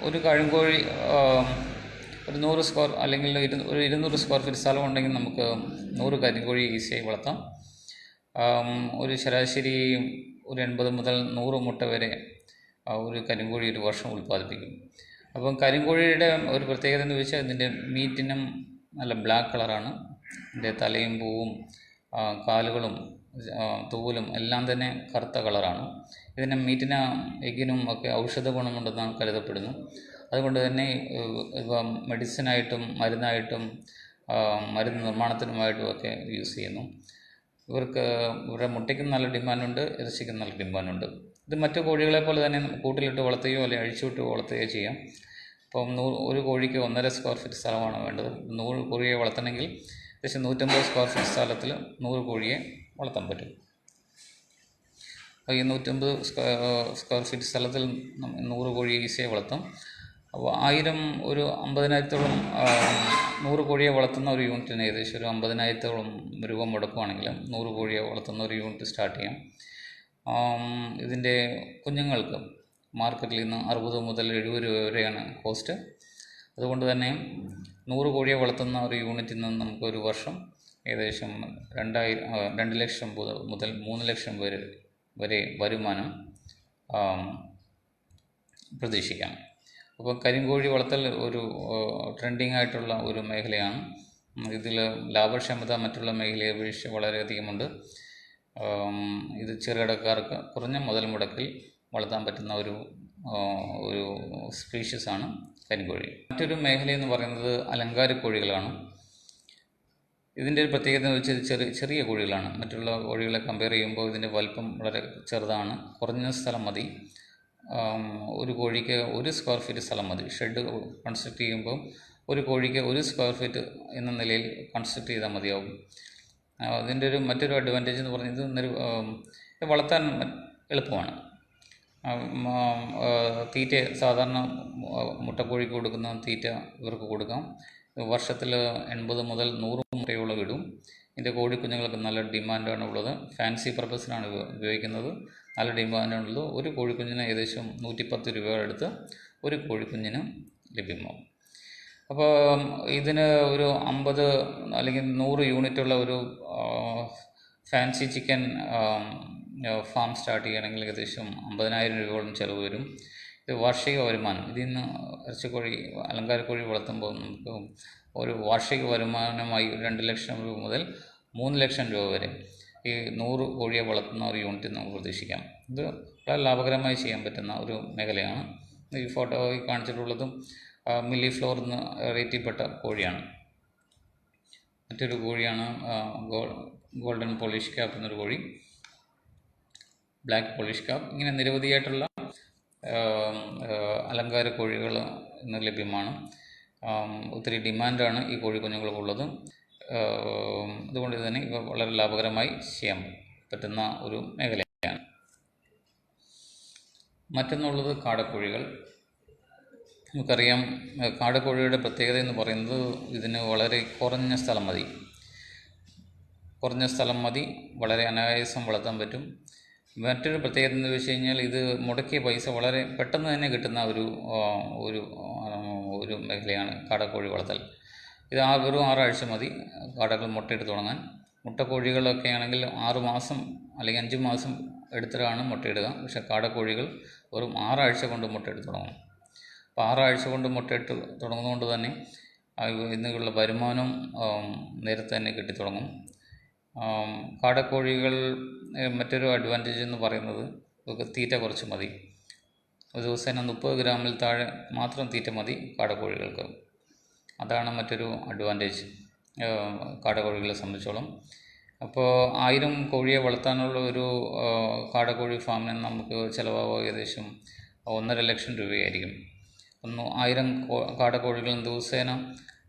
ഒരു കരിങ്കോഴി ഒരു 100 സ്ക്വയർ അല്ലെങ്കിൽ ഒരു 200 സ്ക്വയർ ഫീറ്റ് സ്ഥലം ഉണ്ടെങ്കിൽ നമുക്ക് 100 കരിങ്കോഴി ഈസിയായി വളർത്താം. ഒരു ശരാശരി ഒരു 80 മുതൽ 100 മുട്ട വരെ ഒരു കരിങ്കോഴി ഒരു വർഷം ഉൽപ്പാദിപ്പിക്കും. അപ്പം കരിങ്കോഴിയുടെ ഒരു പ്രത്യേകത എന്ന് വെച്ചാൽ ഇതിൻ്റെ മീറ്റിനും നല്ല ബ്ലാക്ക് കളറാണ്. ഇതിൻ്റെ തലയും പൂവും കാലുകളും തൂവലും എല്ലാം തന്നെ കറുത്ത കളറാണ്. ഇതിന് മീറ്റിന് എഗ്ഗിനും ഒക്കെ ഔഷധ ഗുണമുണ്ടെന്ന് കരുതപ്പെടുന്നു. അതുകൊണ്ട് തന്നെ ഇവ മെഡിസിനായിട്ടും മരുന്നായിട്ടും മരുന്ന് നിർമ്മാണത്തിനുമായിട്ടും ഒക്കെ യൂസ് ചെയ്യുന്നു. ഇവരുടെ മുട്ടയ്ക്കും നല്ല ഡിമാൻഡുണ്ട്, ഇറച്ചിക്കും നല്ല ഡിമാൻഡുണ്ട്. ഇത് മറ്റു കോഴികളെ പോലെ തന്നെ കൂട്ടിലിട്ട് വളർത്തുകയോ അല്ലെങ്കിൽ അഴിച്ചുവിട്ട് വളർത്തുകയോ ചെയ്യാം. അപ്പം ഒരു കോഴിക്ക് 1.5 സ്ക്വയർ ഫീറ്റ് സ്ഥലമാണ് വേണ്ടത്. 100 കോഴിയെ വളർത്തണമെങ്കിൽ ഏകദേശം 150 സ്ക്വയർ ഫീറ്റ് സ്ഥലത്തിൽ 100 കോഴിയെ വളർത്താൻ പറ്റും. അപ്പോൾ ഈ 150 സ്ക്വയർ ഫീറ്റ് സ്ഥലത്തിൽ 100 കോഴിയെ ഈസിയായി വളർത്താം. അപ്പോൾ 1000 ഒരു 50,000-ഓളം 100 കോഴിയെ വളർത്തുന്ന ഒരു യൂണിറ്റിന് ഏകദേശം ഒരു 50,000-ഓളം രൂപ മുടക്കുവാണെങ്കിൽ 100 കോഴിയെ വളർത്തുന്ന ഒരു യൂണിറ്റ് സ്റ്റാർട്ട് ചെയ്യാം. ഇതിൻ്റെ കുഞ്ഞുങ്ങൾക്ക് മാർക്കറ്റിൽ നിന്ന് 60 മുതൽ 70 രൂപ വരെയാണ് കോസ്റ്റ്. അതുകൊണ്ട് തന്നെ 100 കോഴിയെ വളർത്തുന്ന ഒരു യൂണിറ്റിൽ നിന്ന് നമുക്കൊരു വർഷം ഏകദേശം 2 ലക്ഷം മുതൽ 3 ലക്ഷം വരെ വരുമാനം പ്രതീക്ഷിക്കാം. അപ്പോൾ കരിങ്കോഴി വളർത്തൽ ഒരു ട്രെൻഡിങ് ആയിട്ടുള്ള ഒരു മേഖലയാണ്. ഇതിൽ ലാഭക്ഷമത മറ്റുള്ള മേഖലയെ അപേക്ഷിച്ച് വളരെയധികമുണ്ട്. ഇത് ചെറുകിടക്കാർക്ക് കുറഞ്ഞ മുതൽ മുടക്കിൽ വളർത്താൻ പറ്റുന്ന ഒരു സ്പീഷീസാണ് കരിങ്കോഴി. മറ്റൊരു മേഖലയെന്ന് പറയുന്നത് അലങ്കാര കോഴികളാണ്. ഇതിൻ്റെ ഒരു പ്രത്യേകത എന്ന് വെച്ചാൽ ചെറിയ കോഴികളാണ്. മറ്റുള്ള കോഴികളെ കമ്പയർ ചെയ്യുമ്പോൾ ഇതിൻ്റെ വലിപ്പം വളരെ ചെറുതാണ്. കുറഞ്ഞ സ്ഥലം മതി. ഒരു കോഴിക്ക് 1 സ്ക്വയർ ഫീറ്റ് സ്ഥലം മതി. ഷെഡ് കൺസ്ട്രക്ട് ചെയ്യുമ്പോൾ ഒരു കോഴിക്ക് 1 സ്ക്വയർ ഫീറ്റ് എന്ന നിലയിൽ കൺസ്ട്രക്ട് ചെയ്താൽ മതിയാവും. അതിൻ്റെ മറ്റൊരു അഡ്വാൻറ്റേജ് എന്ന് പറഞ്ഞത് വളർത്താൻ എളുപ്പമാണ്. തീറ്റ സാധാരണ മുട്ടക്കോഴിക്ക് കൊടുക്കുന്ന തീറ്റ ഇവർക്ക് കൊടുക്കാം. വർഷത്തിൽ 80 മുതൽ 100 മുട്ടയോളം ഇടും. ഇതിൻ്റെ കോഴിക്കുഞ്ഞുങ്ങൾക്ക് നല്ല ഡിമാൻഡാണ് ഉള്ളത്. ഫാൻസി പർപ്പസിനാണ് ഉപയോഗിക്കുന്നത്. നല്ല ഡിമാൻഡാണുള്ളത്. ഒരു കോഴിക്കുഞ്ഞിന് ഏകദേശം 110 രൂപ അടുത്ത് ഒരു കോഴിക്കുഞ്ഞിന് ലഭ്യമാകും. അപ്പോൾ ഇതിന് ഒരു 50 അല്ലെങ്കിൽ 100 യൂണിറ്റുള്ള ഒരു ഫാൻസി ചിക്കൻ ഫാം സ്റ്റാർട്ട് ചെയ്യുകയാണെങ്കിൽ ഏകദേശം 50,000 രൂപയോളം ചിലവ് വരും. ഇത് വാർഷിക വരുമാനം. ഇതിൽ നിന്ന് ഇറച്ചിക്കോഴി അലങ്കാരക്കോഴി വളർത്തുമ്പോൾ നമുക്ക് ഒരു വാർഷിക വരുമാനമായി 2 ലക്ഷം രൂപ മുതൽ 3 ലക്ഷം രൂപ വരെ ഈ 100 കോഴിയെ വളർത്തുന്ന ഒരു യൂണിറ്റിൽ നമുക്ക് പ്രതീക്ഷിക്കാം. ഇത് വളരെ ലാഭകരമായി ചെയ്യാൻ പറ്റുന്ന ഒരു മേഖലയാണ്. ഈ ഫോട്ടോയിൽ കാണിച്ചിട്ടുള്ളതും മില്ലി ഫ്ലോർ എന്ന് റേറ്റ് ചെയ്യപ്പെട്ട കോഴിയാണ്. മറ്റൊരു കോഴിയാണ് ഗോൾഡൻ പോളിഷ് ക്യാപ്പ് എന്നൊരു കോഴി, ബ്ലാക്ക് പോളിഷ് ക്യാപ്പ്. ഇങ്ങനെ നിരവധിയായിട്ടുള്ള അലങ്കാര കോഴികൾ ഇന്ന് ലഭ്യമാണ്. ഒത്തിരി ഡിമാൻഡാണ് ഈ കോഴിക്കുഞ്ഞുങ്ങൾക്കുള്ളത്. അതുകൊണ്ട് തന്നെ ഇവ വളരെ ലാഭകരമായി ചെയ്യാൻ പറ്റുന്ന ഒരു മേഖലയാണ്. മറ്റൊന്നുള്ളത് കാടക്കോഴികൾ. നമുക്കറിയാം, കാടക്കോഴിയുടെ പ്രത്യേകത എന്ന് പറയുന്നത് ഇതിന് വളരെ കുറഞ്ഞ സ്ഥലം മതി, വളരെ അനായാസം വളർത്താൻ പറ്റും. മറ്റൊരു പ്രത്യേകത എന്ന് വെച്ച് കഴിഞ്ഞാൽ ഇത് മുടക്കിയ പൈസ വളരെ പെട്ടെന്ന് തന്നെ കിട്ടുന്ന ഒരു മേഖലയാണ് കാടക്കോഴി വളർത്തൽ. ഇത് വെറും 6 ആഴ്ച മതി കാടകൾ മുട്ടയിട്ട് തുടങ്ങാൻ. മുട്ടക്കോഴികളൊക്കെ ആണെങ്കിൽ 6 മാസം അല്ലെങ്കിൽ 5 മാസം എടുത്തിട്ടാണ് മുട്ടയിടുക. പക്ഷേ കാടക്കോഴികൾ വെറും 6 ആഴ്ച കൊണ്ട് മുട്ടയിട്ട് തുടങ്ങും. അപ്പോൾ 6 ആഴ്ച കൊണ്ട് മുട്ടയിട്ട് തുടങ്ങുന്നതുകൊണ്ട് തന്നെ ഇതിനുള്ള വരുമാനം നേരത്തെ തന്നെ കിട്ടിത്തുടങ്ങും. കാടക്കോഴികൾ മറ്റൊരു അഡ്വാൻറ്റേജ് എന്ന് പറയുന്നത് തീറ്റ കുറച്ച് മതി. ഒരു ദിവസേന 30 ഗ്രാമിൽ താഴെ മാത്രം തീറ്റ മതി കാടക്കോഴികൾക്ക്. അതാണ് മറ്റൊരു അഡ്വാൻറ്റേജ് കാടക്കോഴികളെ സംബന്ധിച്ചോളം. അപ്പോൾ 1000 കോഴിയെ വളർത്താനുള്ള ഒരു കാടക്കോഴി ഫാമിന് നമുക്ക് ചിലവാകുക ഏകദേശം 1.5 ലക്ഷം രൂപയായിരിക്കും. 1000 കാടക്കോഴികളും ദിവസേന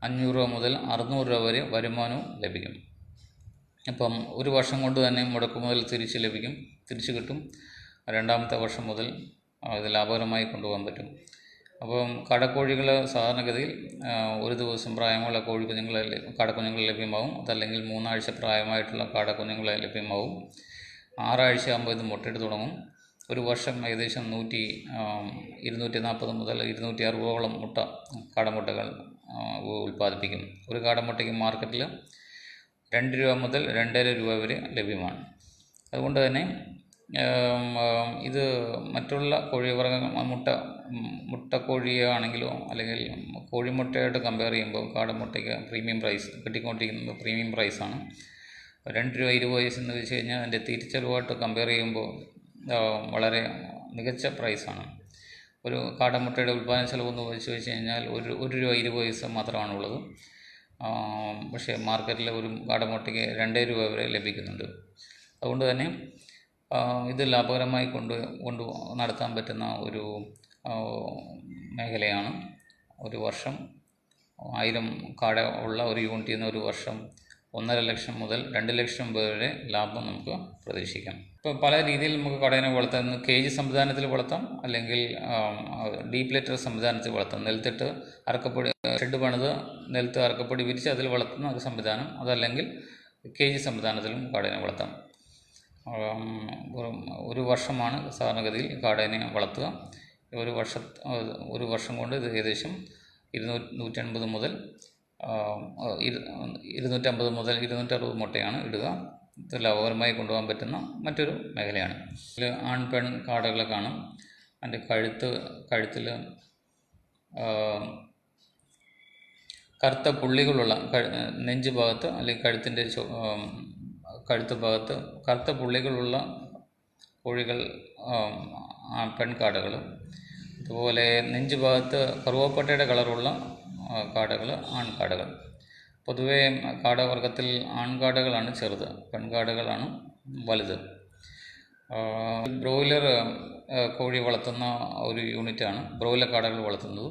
500 രൂപ മുതൽ 600 രൂപ വരെ വരുമാനവും ലഭിക്കും. അപ്പം ഒരു വർഷം കൊണ്ട് തന്നെ മുടക്കുമുതൽ തിരിച്ചു കിട്ടും. രണ്ടാമത്തെ വർഷം മുതൽ ഇത് ലാഭകരമായി കൊണ്ടുപോകാൻ പറ്റും. അപ്പം കാടക്കോഴികൾ സാധാരണഗതിയിൽ ഒരു ദിവസം പ്രായമുള്ള കാടക്കുഞ്ഞുങ്ങൾ ലഭ്യമാവും. അതല്ലെങ്കിൽ 3 ആഴ്ച പ്രായമായിട്ടുള്ള കാടക്കുഞ്ഞുങ്ങളെ ലഭ്യമാവും. 6 ആഴ്ചയാകുമ്പോൾ ഇത് മുട്ടയിട്ട് തുടങ്ങും. ഒരു വർഷം ഏകദേശം 240 മുതൽ 260ഓളം കാടമുട്ടകൾ ഉൽപ്പാദിപ്പിക്കും. ഒരു കാടമുട്ടയ്ക്ക് മാർക്കറ്റിൽ 2 രൂപ മുതൽ 2.5 രൂപ വരെ ലഭ്യമാണ്. അതുകൊണ്ട് തന്നെ ഇത് മറ്റുള്ള കോഴിവർഗ്ഗ മുട്ടക്കോഴിയാണെങ്കിലോ അല്ലെങ്കിൽ കോഴിമുട്ടയായിട്ട് കമ്പയർ ചെയ്യുമ്പോൾ കാടമുട്ടയ്ക്ക് കിട്ടിക്കൊണ്ടിരിക്കുന്നത് പ്രീമിയം പ്രൈസാണ്. 2 രൂപ 20 പൈസ എന്ന് വെച്ച് കഴിഞ്ഞാൽ അതിൻ്റെ തീറ്റച്ചെലവായിട്ട് കമ്പയർ ചെയ്യുമ്പോൾ വളരെ മികച്ച പ്രൈസാണ്. ഒരു കാടമുട്ടയുടെ ഉൽപ്പാദന ചെലവെന്ന് വെച്ച് കഴിഞ്ഞാൽ 1 രൂപ 20 പൈസ മാത്രമാണുള്ളത്. പക്ഷേ മാർക്കറ്റിൽ ഒരു കാടമുട്ടയ്ക്ക് 2 രൂപ വരെ ലഭിക്കുന്നുണ്ട്. അതുകൊണ്ട് തന്നെ ഇത് ലാഭകരമായി കൊണ്ട് നടത്താൻ പറ്റുന്ന ഒരു മേഖലയാണ്. ഒരു വർഷം 1000 കാട ഉള്ള ഒരു യൂണിറ്റിൽ നിന്ന് ഒരു വർഷം 1.5 ലക്ഷം മുതൽ 2 ലക്ഷം വരെ ലാഭം നമുക്ക് പ്രതീക്ഷിക്കാം. ഇപ്പോൾ പല രീതിയിൽ നമുക്ക് കാടേനെ വളർത്താം. കേജ് സംവിധാനത്തിൽ വളർത്താം, അല്ലെങ്കിൽ ഡീപ്പ് ലിറ്റർ സംവിധാനത്തിൽ വളർത്താം. നിലത്തിട്ട് അറക്കപ്പൊടി ഷെഡ് പണിത് നിലത്ത് അറക്കപ്പൊടി വിരിച്ച് അതിൽ വളർത്തുന്ന ഒരു സംവിധാനം. അതല്ലെങ്കിൽ കേജ് സംവിധാനത്തിലും കാടേനെ വളർത്താം. ഒരു വർഷമാണ് സാധാരണഗതിയിൽ കാടേനെ വളർത്തുക. ഒരു വർഷം കൊണ്ട് ഇത് ഏകദേശം 150 മുതൽ 260 മുട്ടയാണ് ഇടുക. ഇത് ലാഭകരമായി കൊണ്ടുപോകാൻ പറ്റുന്ന മറ്റൊരു മേഖലയാണ്. ഇതിൽ ആൺ പെൺ കാടകളെ കാണും. അതിൻ്റെ കഴുത്തിൽ കറുത്ത പുള്ളികളുള്ള നെഞ്ച് ഭാഗത്ത് അല്ലെങ്കിൽ കഴുത്തിൻ്റെ കഴുത്ത് ഭാഗത്ത് കറുത്ത പുള്ളികളുള്ള കോഴികൾ പെൺകാടകൾ. അതുപോലെ നെഞ്ച് ഭാഗത്ത് കറുവപ്പട്ടയുടെ കളറുള്ള കാടകൾ ആൺകാടകൾ. പൊതുവേ കാടവർഗത്തിൽ ആൺകാടകളാണ് ചെറുത്, പെൺകാടകളാണ് വലുത്. ബ്രോയിലർ കോഴി വളർത്തുന്ന ഒരു യൂണിറ്റാണ് ബ്രോയിലർ കാടകൾ വളർത്തുന്നത്.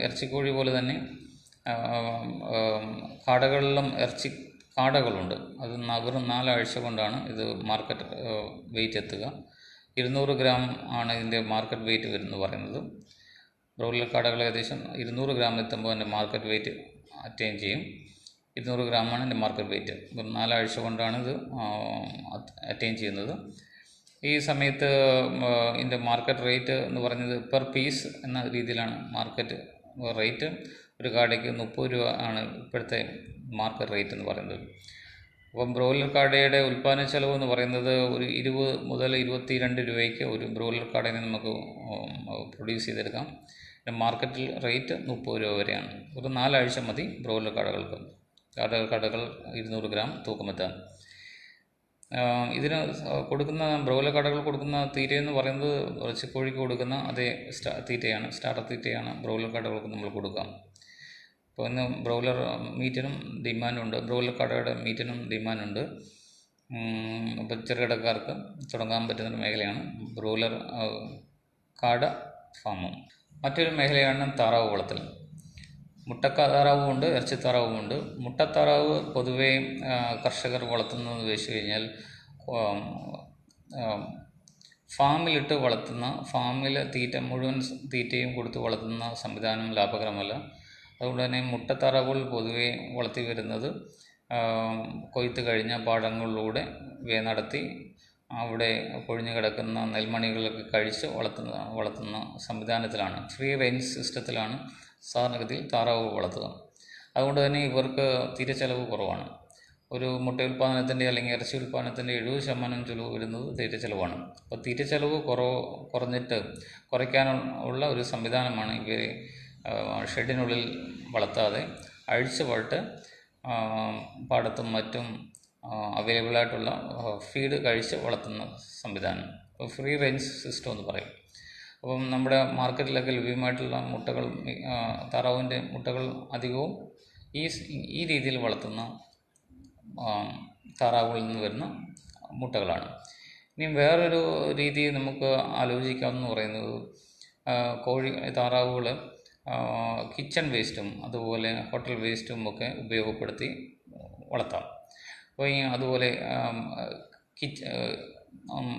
ഇറച്ചിക്കോഴി പോലെ തന്നെ കാടകളിലും കാടകളുണ്ട്. അത് വെറും 4 ആഴ്ച കൊണ്ടാണ് ഇത് മാർക്കറ്റ് വെയിറ്റ് എത്തുക. 200 ഗ്രാം ആണ് ഇതിൻ്റെ മാർക്കറ്റ് വെയിറ്റ് വരുന്നത് പറയുന്നത്. ബ്രോയിലർ കാടകൾ ഏകദേശം 200 ഗ്രാം എത്തുമ്പോൾ അതിൻ്റെ മാർക്കറ്റ് വെയിറ്റ് അറ്റൈൻ ചെയ്യും. 200 ഗ്രാമാണ് എൻ്റെ മാർക്കറ്റ് വെയിറ്റ്. ഇപ്പം 4 ആഴ്ച കൊണ്ടാണ് ഇത് അറ്റൈൻ ചെയ്യുന്നത്. ഈ സമയത്ത് ഇതിൻ്റെ മാർക്കറ്റ് റേറ്റ് എന്ന് പറഞ്ഞത് പെർ പീസ് എന്ന രീതിയിലാണ് മാർക്കറ്റ് റേറ്റ്. ഒരു കാടയ്ക്ക് 30 രൂപ ആണ് ഇപ്പോഴത്തെ മാർക്കറ്റ് റേറ്റ് എന്ന് പറയുന്നത്. അപ്പം ബ്രോയിലർ കാടയുടെ ഉൽപ്പാദന ചെലവ് എന്ന് പറയുന്നത് ഒരു 20 മുതൽ 22 രൂപയ്ക്ക് ഒരു ബ്രോയിലർ കാടയെ നമുക്ക് പ്രൊഡ്യൂസ് ചെയ്തെടുക്കാം. മാർക്കറ്റിൽ റേറ്റ് 30 രൂപ വരെയാണ്. ഒരു 4 ആഴ്ച മതി ബ്രോയിലർ കാടകൾ 200 ഗ്രാം തൂക്കമെത്താൻ. ഇതിന് കൊടുക്കുന്ന ബ്രോയിലർ കാടകൾ കൊടുക്കുന്ന തീറ്റയെന്ന് പറയുന്നത് ഇറച്ചിക്കോഴിക്ക് കൊടുക്കുന്ന അതേ തീറ്റയാണ്, സ്റ്റാർട്ടർ തീറ്റയാണ് ബ്രോയിലർ കാടകൾക്ക് നമ്മൾ കൊടുക്കാം. ഇപ്പോൾ ഇന്ന് ബ്രോയിലർ മീറ്റിനും ഡിമാൻഡുണ്ട്, ബ്രോയിലർ കാടയുടെ മീറ്റിനും ഡിമാൻഡുണ്ട്. ഇപ്പോൾ ചെറുകിടക്കാർക്ക് തുടങ്ങാൻ പറ്റുന്ന മേഖലയാണ് ബ്രോയിലർ കാട ഫാമും. മറ്റൊരു മേഖലയാണ് താറാവ് വളർത്തൽ. മുട്ടത്താറാവുമുണ്ട്, ഇറച്ചിത്താറാവുമുണ്ട്. മുട്ടത്താറാവ് പൊതുവേ കർഷകർ വളർത്തുന്നതെന്ന് വെച്ച് കഴിഞ്ഞാൽ ഫാമിലിട്ട് വളർത്തുന്ന, ഫാമിൽ മുഴുവൻ തീറ്റയും കൊടുത്ത് വളർത്തുന്ന സംവിധാനം ലാഭകരമല്ല. അതുകൊണ്ട് തന്നെ മുട്ടത്താറാവുകൾ പൊതുവേ വളർത്തി വരുന്നത് കൊയ്ത്ത് കഴിഞ്ഞ പാടങ്ങളിലൂടെ നടത്തി അവിടെ കൊഴിഞ്ഞു കിടക്കുന്ന നെൽമണികളൊക്കെ കഴിച്ച് വളർത്തുന്ന സംവിധാനത്തിലാണ്, ഫ്രീ റേഞ്ച് സിസ്റ്റത്തിലാണ് സാധാരണഗതിയിൽ താറാവ് വളർത്തുക. അതുകൊണ്ട് തന്നെ ഇവർക്ക് തീറ്റച്ചെലവ് കുറവാണ്. ഒരു മുട്ട ഉൽപ്പാദനത്തിൻ്റെ അല്ലെങ്കിൽ ഇറച്ചി ഉൽപ്പാദനത്തിൻ്റെ 70% ചിലവ് വരുന്നത് തീറ്റച്ചെലവാണ്. അപ്പോൾ തീറ്റച്ചെലവ് കുറയ്ക്കാനുള്ള ഒരു സംവിധാനമാണ് ഇവർ ഷെഡിനുള്ളിൽ വളർത്താതെ അഴിച്ചുവിട്ട് പാടത്തും മറ്റും അവൈലബിളായിട്ടുള്ള ഫീഡ് കഴിച്ച് വളർത്തുന്ന സംവിധാനം. അപ്പോൾ ഫ്രീ റേഞ്ച് സിസ്റ്റം എന്ന് പറയും. അപ്പം നമ്മുടെ മാർക്കറ്റിലൊക്കെ ലഭ്യമായിട്ടുള്ള മുട്ടകൾ, താറാവിൻ്റെ മുട്ടകൾ അധികവും ഈ രീതിയിൽ വളർത്തുന്ന താറാവുകളിൽ നിന്ന് വരുന്ന മുട്ടകളാണ്. ഇനി വേറൊരു രീതി നമുക്ക് ആലോചിക്കാമെന്ന് പറയുന്നത് താറാവുകൾ കിച്ചൺ വേസ്റ്റും അതുപോലെ ഹോട്ടൽ വേസ്റ്റും ഒക്കെ ഉപയോഗപ്പെടുത്തി വളർത്താം. അപ്പോൾ അതുപോലെ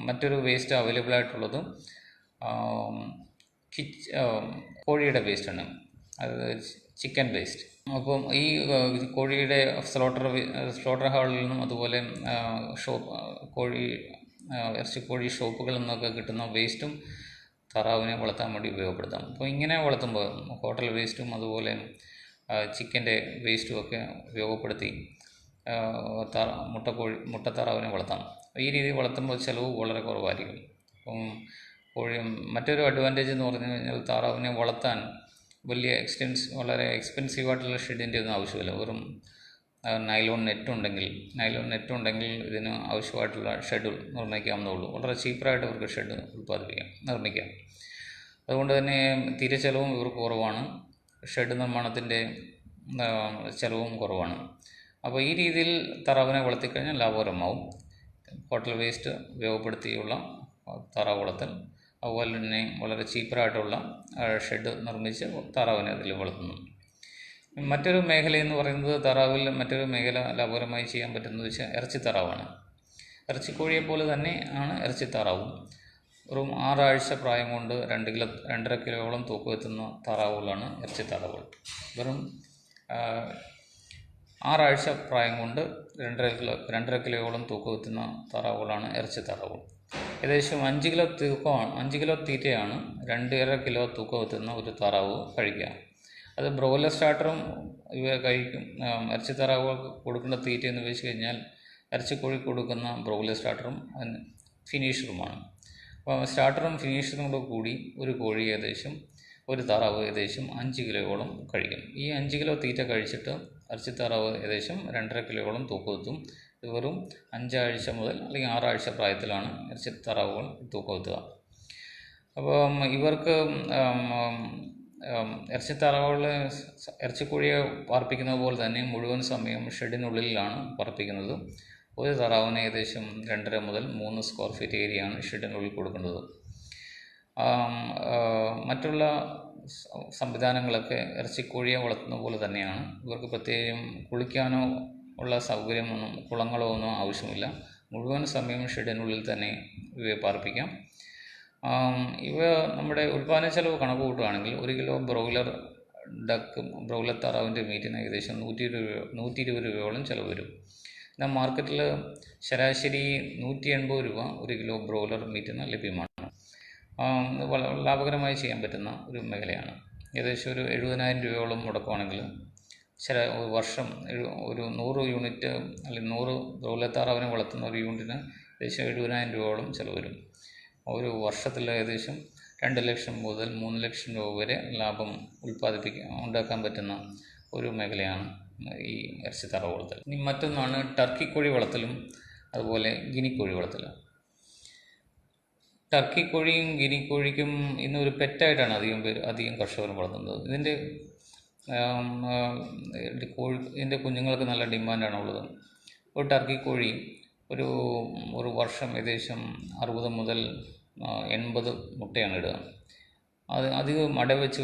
മറ്റൊരു വേസ്റ്റ് അവൈലബിൾ ആയിട്ടുള്ളത് കോഴിയുടെ വേസ്റ്റാണ്, അത് ചിക്കൻ വേസ്റ്റ്. അപ്പം ഈ കോഴിയുടെ സ്ലോട്ടർ ഹാളിൽ നിന്നും അതുപോലെ ഇറച്ചിക്കോഴി ഷോപ്പുകളിൽ നിന്നൊക്കെ കിട്ടുന്ന വേസ്റ്റും താറാവിനെ വളർത്താൻ വേണ്ടി ഉപയോഗപ്പെടുത്താം. അപ്പോൾ ഇങ്ങനെ വളർത്തുമ്പോൾ ഹോട്ടൽ വേസ്റ്റും അതുപോലെ ചിക്കൻ്റെ വേസ്റ്റും ഒക്കെ ഉപയോഗപ്പെടുത്തി മുട്ടത്താറാവിനെ വളർത്താം. ഈ രീതിയിൽ വളർത്തുമ്പോൾ ചിലവ് വളരെ കുറവായിരിക്കും. അപ്പം മറ്റൊരു അഡ്വാൻറ്റേജ് എന്ന് പറഞ്ഞു കഴിഞ്ഞാൽ താറാവിനെ വളർത്താൻ വളരെ എക്സ്പെൻസീവായിട്ടുള്ള ഷെഡിൻ്റെ ഒന്നും ആവശ്യമില്ല. വെറും നൈലോൺ നെറ്റ് ഉണ്ടെങ്കിൽ ഇതിന് ആവശ്യമായിട്ടുള്ള ഷെഡ് നിർമ്മിക്കാവുന്നതുള്ളൂ. വളരെ ചീപ്പറായിട്ട് ഇവർക്ക് ഷെഡ് നിർമ്മിക്കാം. അതുകൊണ്ട് തന്നെ തീരെ ചിലവും ഇവർക്ക് കുറവാണ്, ഷെഡ് നിർമ്മാണത്തിൻ്റെ ചിലവും കുറവാണ്. അപ്പോൾ ഈ രീതിയിൽ താറാവിനെ വളർത്തിക്കഴിഞ്ഞാൽ ലാഭകരമാവും. ഹോട്ടൽ വേസ്റ്റ് ഉപയോഗപ്പെടുത്തിയുള്ള താറാവ് വളർത്തൽ, അതുപോലെ തന്നെ വളരെ ചീപ്പറായിട്ടുള്ള ഷെഡ് നിർമ്മിച്ച് താറാവിനെ അതിൽ വളർത്തുന്നു. മറ്റൊരു മേഖലയെന്ന് പറയുന്നത് താറാവിൽ മറ്റൊരു മേഖല ലാഭകരമായി ചെയ്യാൻ പറ്റുന്നത് വെച്ചാൽ ഇറച്ചിത്താറാവാണ്. ഇറച്ചിക്കോഴിയെ പോലെ തന്നെ ആണ് ഇറച്ചിത്താറാവും. വെറും 6 ആഴ്ച പ്രായം കൊണ്ട് 2.5 കിലോയോളം തൂക്കമെത്തുന്ന താറാവുകളാണ് ഇറച്ചിത്താറാവുകൾ. വെറും 6 ആഴ്ച പ്രായം കൊണ്ട് 2.5 കിലോയോളം തൂക്കമെത്തുന്ന താറാവുകളാണ് ഇറച്ചിത്താറാവുകൾ. ഏകദേശം 5 കിലോ തീറ്റയാണ് 2.5 കിലോ തൂക്കമെത്തുന്ന ഒരു താറാവ് കഴിക്കുക. അത് ബ്രോയിലർ സ്റ്റാർട്ടറും ഇവ കഴിക്കും. ഇറച്ചിത്താറാവുകൾക്ക് കൊടുക്കേണ്ട തീറ്റ എന്ന് വെച്ച് കഴിഞ്ഞാൽ ഇറച്ചിക്കോഴി കൊടുക്കുന്ന ബ്രോയിലർ സ്റ്റാർട്ടറും ഫിനിഷറുമാണ്. അപ്പോൾ സ്റ്റാർട്ടറും ഫിനിഷറും കൂടി ഒരു താറാവ് ഏകദേശം 5 കിലോയോളം കഴിക്കും. ഈ 5 കിലോ തീറ്റ കഴിച്ചിട്ട് ഇറച്ചിത്താറാവ് ഏകദേശം 2.5 കിലോയോളം തൂക്കമെത്തും. ഇത് വെറും 5 ആഴ്ച മുതൽ അല്ലെങ്കിൽ 6 ആഴ്ച പ്രായത്തിലാണ് ഇറച്ചിത്താറാവുകൾ തൂക്കമെത്തുക. അപ്പോൾ ഇവർക്ക് ഇറച്ചിക്കോഴിയെ പാർപ്പിക്കുന്നത് പോലെ തന്നെ മുഴുവൻ സമയം ഷെഡിനുള്ളിലാണ് പാർപ്പിക്കുന്നത്. ഒരു താറാവിന് ഏകദേശം 2.5 മുതൽ 3 സ്ക്വയർ ഫീറ്റ് ഏരിയയാണ് ഷെഡിനുള്ളിൽ കൊടുക്കുന്നത്. മറ്റുള്ള സംവിധാനങ്ങളൊക്കെ ഇറച്ചിക്കോഴിയെ വളർത്തുന്ന പോലെ തന്നെയാണ്. ഇവർക്ക് പ്രത്യേകം കുളിക്കാനോ ഉള്ള സൗകര്യമൊന്നും കുളങ്ങളോ ഒന്നും ആവശ്യമില്ല. മുഴുവൻ സമയം ഷെഡിനുള്ളിൽ തന്നെ ഇവയെ പാർപ്പിക്കാം. ഇവ നമ്മുടെ ഉൽപ്പാദന ചെലവ് കണക്ക് കൂട്ടുകയാണെങ്കിൽ 1 കിലോ ബ്രോയിലർ താറാവിൻ്റെ മീറ്റിന് ഏകദേശം 120 രൂപയോളം ചിലവ് വരും. എന്നാൽ മാർക്കറ്റിൽ ശരാശരി 180 രൂപ 1 കിലോ ബ്രോയിലർ മീറ്റിന് ലഭ്യമാണ്. ലാഭകരമായി ചെയ്യാൻ പറ്റുന്ന ഒരു മേഖലയാണ്. ഏകദേശം ഒരു 70,000 രൂപയോളം മുടക്കുവാണെങ്കിൽ വർഷം ഒരു 100 യൂണിറ്റ് അല്ലെങ്കിൽ 100 ബ്രോയിലർ താറാവിനെ വളർത്തുന്ന ഒരു യൂണിറ്റിന് ഏകദേശം 70,000 രൂപയോളം ചിലവ് വരും. ഒരു വർഷത്തിൽ ഏകദേശം 2 ലക്ഷം മുതൽ 3 ലക്ഷം രൂപ വരെ ലാഭം ഉണ്ടാക്കാൻ പറ്റുന്ന ഒരു മേഖലയാണ് ഈ ഇറച്ചിത്താറാവ് വളർത്തൽ. ഇനി മറ്റൊന്നാണ് ടർക്കി കോഴി വളർത്തലും അതുപോലെ ഗിനിക്കോഴി വളർത്തലും. ടർക്കി കോഴിയും ഗിനിക്കോഴിക്കും ഇന്നൊരു പെറ്റായിട്ടാണ് അധികം കർഷകർ വളർത്തുന്നത്. ഇതിൻ്റെ കുഞ്ഞുങ്ങൾക്ക് നല്ല ഡിമാൻഡാണ് ഉള്ളത്. ഒരു ടർക്കി കോഴി ഒരു വർഷം ഏകദേശം 60 മുതൽ 80 മുട്ടയാണ് ഇടുക. അധികം അടവെച്ച്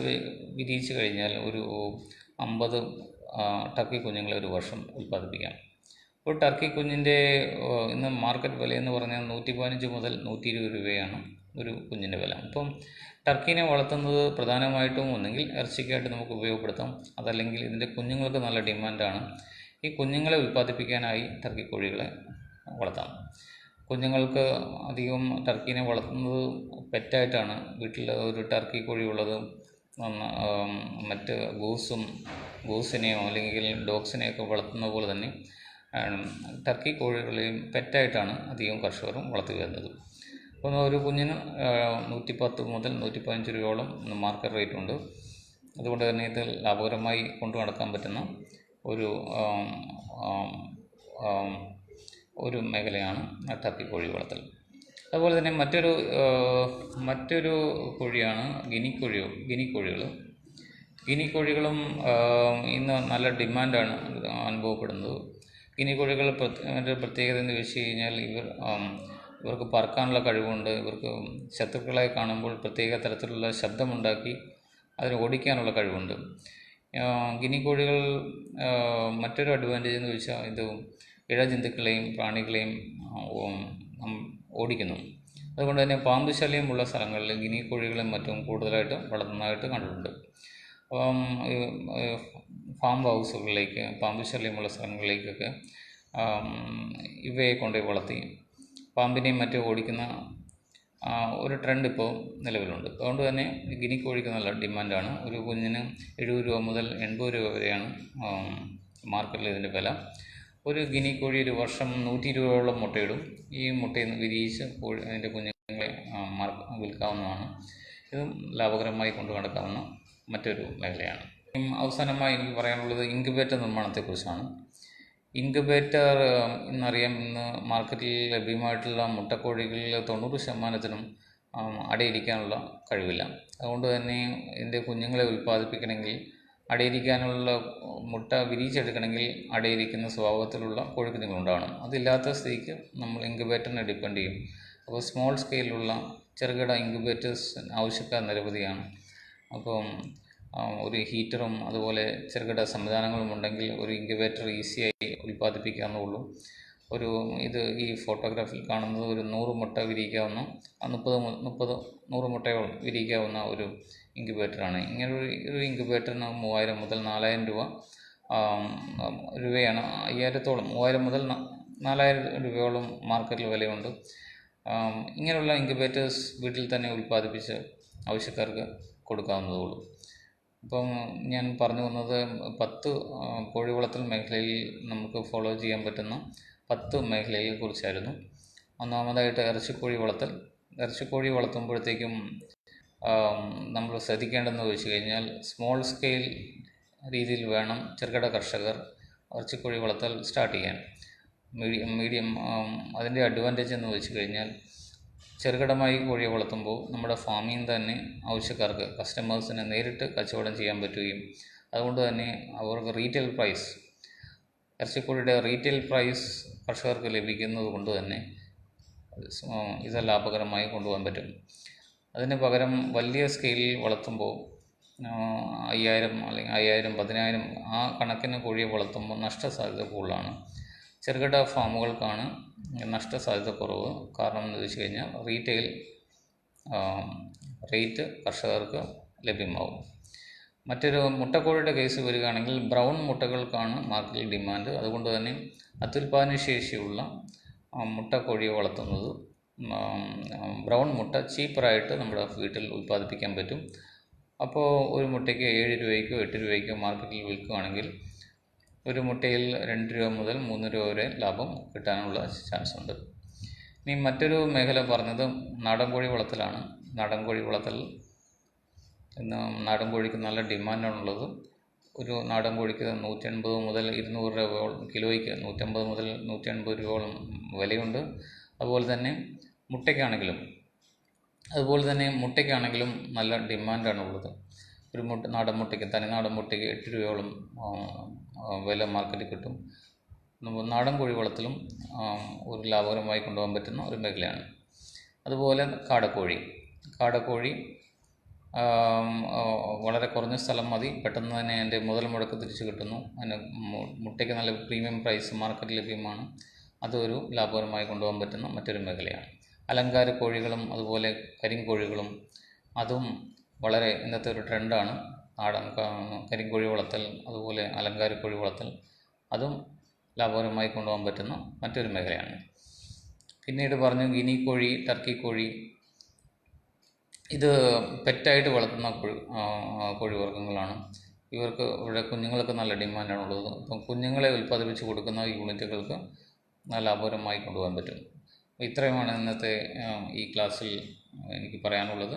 വിരിയിച്ച് കഴിഞ്ഞാൽ ഒരു 50 ടർക്കി കുഞ്ഞുങ്ങളെ ഒരു വർഷം ഉൽപ്പാദിപ്പിക്കാം. ഒരു ടർക്കി കുഞ്ഞിൻ്റെ ഇന്ന് മാർക്കറ്റ് വിലയെന്ന് പറഞ്ഞാൽ 115 മുതൽ 120 രൂപയാണ് ഒരു കുഞ്ഞിൻ്റെ വില. അപ്പം ടർക്കീനെ വളർത്തുന്നത് പ്രധാനമായിട്ടും ഒന്നെങ്കിൽ ഇറച്ചിക്കായിട്ട് നമുക്ക് ഉപയോഗപ്പെടുത്താം, അതല്ലെങ്കിൽ ഇതിൻ്റെ കുഞ്ഞുങ്ങൾക്ക് നല്ല ഡിമാൻഡാണ്. ഈ കുഞ്ഞുങ്ങളെ ഉൽപ്പാദിപ്പിക്കാനായി ടർക്കി കോഴികളെ വളർത്താം. കുഞ്ഞുങ്ങൾക്ക് അധികം ടർക്കീനെ വളർത്തുന്നത് പെറ്റായിട്ടാണ്. വീട്ടിൽ ഒരു ടർക്കി കോഴി ഉള്ളത് മറ്റ് ഗൂസിനെയോ അല്ലെങ്കിൽ ഡോഗ്സിനെയൊക്കെ വളർത്തുന്ന പോലെ തന്നെ ടർക്കി കോഴികളെയും പെറ്റായിട്ടാണ് അധികം കർഷകരും വളർത്തി വരുന്നത്. അപ്പോൾ ഒരു കുഞ്ഞിന് 110 മുതൽ 115 രൂപയോളം മാർക്കറ്റ് റേറ്റ് ഉണ്ട്. അതുകൊണ്ട് തന്നെ ഇത് ലാഭകരമായി കൊണ്ടു നടക്കാൻ പറ്റുന്ന ഒരു മേഖലയാണ് ടർക്കി കോഴി വളർത്തൽ. അതുപോലെ തന്നെ മറ്റൊരു കോഴിയാണ് ഗിനിക്കോഴികൾ. ഗിനിക്കോഴികളും ഇന്ന് നല്ല ഡിമാൻഡാണ് അനുഭവപ്പെടുന്നത്. ഗിനിക്കോഴികൾ പ്രത്യേകത എന്ന് വെച്ച് കഴിഞ്ഞാൽ ഇവർക്ക് പറക്കാനുള്ള കഴിവുണ്ട്. ഇവർക്ക് ശത്രുക്കളെ കാണുമ്പോൾ പ്രത്യേക തരത്തിലുള്ള ശബ്ദമുണ്ടാക്കി അതിനെ ഓടിക്കാനുള്ള കഴിവുണ്ട്. ഗിനിക്കോഴികൾ മറ്റൊരു അഡ്വാൻറ്റേജ് എന്ന് വെച്ചാൽ ഇത് ഇഴജന്തുക്കളെയും പ്രാണികളെയും ഓടിക്കുന്നു. അതുകൊണ്ട് തന്നെ പാമ്പ് ശല്യമുള്ള സ്ഥലങ്ങളിൽ ഗിനി കോഴികളും മറ്റും കൂടുതലായിട്ട് വളർത്തുന്നതായിട്ട് കണ്ടിട്ടുണ്ട്. അപ്പം ഫാം ഹൗസുകളിലേക്ക് പാമ്പ് ശല്യമുള്ള സ്ഥലങ്ങളിലേക്കൊക്കെ ഇവയെ കൊണ്ടുപോയി വളർത്തി പാമ്പിനെയും മറ്റും ഓടിക്കുന്ന ഒരു ട്രെൻഡ് ഇപ്പോൾ നിലവിലുണ്ട്. അതുകൊണ്ട് തന്നെ ഗിനി കോഴിക്ക് നല്ല ഡിമാൻഡാണ്. ഒരു കുഞ്ഞിന് 70 രൂപ മുതൽ 80 രൂപ വരെയാണ് മാർക്കറ്റിൽ ഇതിൻ്റെ വില. ഒരു ഗിനി കോഴി ഒരു വർഷം 120 രൂപയോളം മുട്ടയിടും. ഈ മുട്ടയിൽ നിന്ന് വിരിയിച്ച് അതിൻ്റെ കുഞ്ഞുങ്ങളെ വിൽക്കാവുന്നതാണ്. ഇതും ലാഭകരമായി കൊണ്ടു നടക്കാവുന്ന മറ്റൊരു മേഖലയാണ്. അവസാനമായി എനിക്ക് പറയാനുള്ളത് ഇൻക്യുബേറ്റർ നിർമ്മാണത്തെക്കുറിച്ചാണ്. ഇൻക്യുബേറ്റർ എന്നറിയാം, ഇന്ന് മാർക്കറ്റിൽ ലഭ്യമായിട്ടുള്ള മുട്ടക്കോഴികളിൽ 90% അടയിരിക്കാനുള്ള കഴിവില്ല. അതുകൊണ്ട് തന്നെ ഇതിൻ്റെ കുഞ്ഞുങ്ങളെ ഉൽപ്പാദിപ്പിക്കണമെങ്കിൽ അടയിരിക്കാനുള്ള മുട്ട വിരിയിച്ചെടുക്കണമെങ്കിൽ അടയിരിക്കുന്ന സ്വഭാവത്തിലുള്ള കോഴിക്കുഞ്ഞുങ്ങളുണ്ടാവണം. അതില്ലാത്ത സ്ഥിതിക്ക് നമ്മൾ ഇൻക്യുബേറ്ററിനെ ഡിപ്പെൻഡ് ചെയ്യും. അപ്പോൾ സ്മോൾ സ്കെയിലുള്ള ചെറുകിട ഇൻക്യുബേറ്റേഴ്സ് ആവശ്യക്കാർ നിരവധിയാണ്. അപ്പം ഒരു ഹീറ്ററും അതുപോലെ ചെറുകിട സംവിധാനങ്ങളും ഉണ്ടെങ്കിൽ ഒരു ഇൻക്യുബേറ്റർ ഈസിയായി ഉൽപ്പാദിപ്പിക്കാവുന്നതുള്ളൂ. ഈ ഫോട്ടോഗ്രാഫിൽ കാണുന്നത് ഒരു 100 മുട്ട വിരിയിക്കാവുന്ന 100 മുട്ടയോളം വിരിയിക്കാവുന്ന ഒരു ഇൻക്യുബേറ്ററാണ്. ഇങ്ങനെ ഒരു ഇൻക്യുബേറ്ററിന് 3000 മുതൽ 4000 രൂപയാണ്. 3000 മുതൽ 4000 രൂപയോളം മാർക്കറ്റിൽ വിലയുണ്ട്. ഇങ്ങനെയുള്ള ഇൻക്യുബേറ്റേഴ്സ് വീട്ടിൽ തന്നെ ഉൽപ്പാദിപ്പിച്ച് ആവശ്യക്കാർക്ക് കൊടുക്കാവുന്നതുള്ളൂ. അപ്പം ഞാൻ പറഞ്ഞു വന്നത് 10 കോഴി വളർത്തൽ മേഖലയിൽ നമുക്ക് ഫോളോ ചെയ്യാൻ പറ്റുന്ന 10 മേഖലയെ കുറിച്ചായിരുന്നു. ഒന്നാമതായിട്ട് ഇറച്ചിക്കോഴി വളർത്തുമ്പോഴത്തേക്കും നമ്മൾ ശ്രദ്ധിക്കേണ്ടതെന്ന് വെച്ച് കഴിഞ്ഞാൽ സ്മോൾ സ്കെയിൽ രീതിയിൽ വേണം ചെറുകിട കർഷകർ ഇറച്ചിക്കോഴി വളർത്തൽ സ്റ്റാർട്ട് ചെയ്യാൻ. മീഡിയം അതിൻ്റെ അഡ്വാൻറ്റേജ് എന്ന് വെച്ച് കഴിഞ്ഞാൽ ചെറുകിടമായി കോഴിയെ വളർത്തുമ്പോൾ നമ്മുടെ ഫാമിൽ നിന്ന് തന്നെ ആവശ്യക്കാർക്ക് കസ്റ്റമേഴ്സിനെ നേരിട്ട് കച്ചവടം ചെയ്യാൻ പറ്റുകയും അതുകൊണ്ട് തന്നെ അവർക്ക് ഇറച്ചിക്കോഴിയുടെ റീറ്റെയിൽ പ്രൈസ് കർഷകർക്ക് ലഭിക്കുന്നത് കൊണ്ട് തന്നെ ഇത് ലാഭകരമായി കൊണ്ടുപോകാൻ പറ്റും. അതിന് പകരം വലിയ സ്കെയിലിൽ വളർത്തുമ്പോൾ 5000 അല്ലെങ്കിൽ 5000, 10000 ആ കണക്കിന് കോഴിയെ വളർത്തുമ്പോൾ നഷ്ടസാധ്യത കൂടുതലാണ്. ചെറുകിട ഫാമുകൾക്കാണ് നഷ്ടസാധ്യത കുറവ്. കാരണം എന്ന് വെച്ച് കഴിഞ്ഞാൽ റീറ്റെയിൽ റേറ്റ് കർഷകർക്ക് ലഭ്യമാവും. മറ്റൊരു മുട്ടക്കോഴിയുടെ കേസ് വരികയാണെങ്കിൽ ബ്രൗൺ മുട്ടകൾക്കാണ് മാർക്കറ്റിൽ ഡിമാൻഡ്. അതുകൊണ്ട് തന്നെ അത്യുൽപാദന ശേഷിയുള്ള മുട്ടക്കോഴിയെ വളർത്തുന്നത് ബ്രൗൺ മുട്ട ചീപ്പറായിട്ട് നമ്മുടെ വീട്ടിൽ ഉൽപ്പാദിപ്പിക്കാൻ പറ്റും. അപ്പോൾ ഒരു മുട്ടയ്ക്ക് 7 രൂപയ്ക്കോ 8 രൂപയ്ക്കോ മാർക്കറ്റിൽ വിൽക്കുകയാണെങ്കിൽ ഒരു മുട്ടയിൽ 2 രൂപ മുതൽ 3 രൂപ വരെ ലാഭം കിട്ടാനുള്ള ചാൻസ് ഉണ്ട്. ഇനി മറ്റൊരു മേഖല പറഞ്ഞത് നാടൻ കോഴി വളർത്തലാണ്. നാടൻ കോഴി വളർത്തൽ ഇന്ന് നാടൻ കോഴിക്ക് നല്ല ഡിമാൻഡാണുള്ളത്. ഒരു നാടൻ കോഴിക്ക് 180 മുതൽ 200 രൂപയോളം കിലോയ്ക്ക് 150 മുതൽ 180 രൂപയോളം വിലയുണ്ട്. അതുപോലെ തന്നെ മുട്ടയ്ക്കാണെങ്കിലും നല്ല ഡിമാൻഡാണുള്ളത്. ഒരു നാടൻ മുട്ടയ്ക്ക് തനി നാടൻ മുട്ടയ്ക്ക് 8 രൂപയോളം വില മാർക്കറ്റിൽ കിട്ടും. നാടൻ കോഴി വളർത്തലും ഒരു ലാഭകരമായി കൊണ്ടുപോകാൻ പറ്റുന്ന ഒരു മേഖലയാണ്. അതുപോലെ കാടക്കോഴി വളരെ കുറഞ്ഞ സ്ഥലം മതി, പെട്ടെന്ന് തന്നെ അതിൻ്റെ മുതൽ മുടക്ക് തിരിച്ചു കിട്ടുന്നു. അതിന് മുട്ടയ്ക്ക് നല്ല പ്രീമിയം പ്രൈസ് മാർക്കറ്റിൽ ലഭ്യമാണ്. അതൊരു ലാഭകരമായി കൊണ്ടുപോകാൻ പറ്റുന്ന മറ്റൊരു മേഖലയാണ്. അലങ്കാര കോഴികളും അതുപോലെ കരിങ്കോഴികളും അതും വളരെ ഇന്നത്തെ ഒരു ട്രെൻഡാണ്. കരിങ്കോഴി വളർത്തൽ അതുപോലെ അലങ്കാര കോഴി വളർത്തൽ അതും ലാഭകരമായി കൊണ്ടുപോകാൻ പറ്റുന്ന മറ്റൊരു മേഖലയാണ്. പിന്നീട് പറഞ്ഞു ഗിനി കോഴി, ടർക്കി കോഴി. ഇത് പെറ്റായിട്ട് വളർത്തുന്ന കോഴിവർഗ്ഗങ്ങളാണ്. ഇവരുടെ കുഞ്ഞുങ്ങൾക്ക് നല്ല ഡിമാൻഡാണുള്ളത്. അപ്പം കുഞ്ഞുങ്ങളെ ഉൽപ്പാദിപ്പിച്ച് കൊടുക്കുന്ന യൂണിറ്റുകൾക്ക് ലാഭകരമായി കൊണ്ടുപോകാൻ പറ്റും. ഇത്രയുമാണ് ഇന്നത്തെ ഈ ക്ലാസ്സിൽ എനിക്ക് പറയാനുള്ളത്.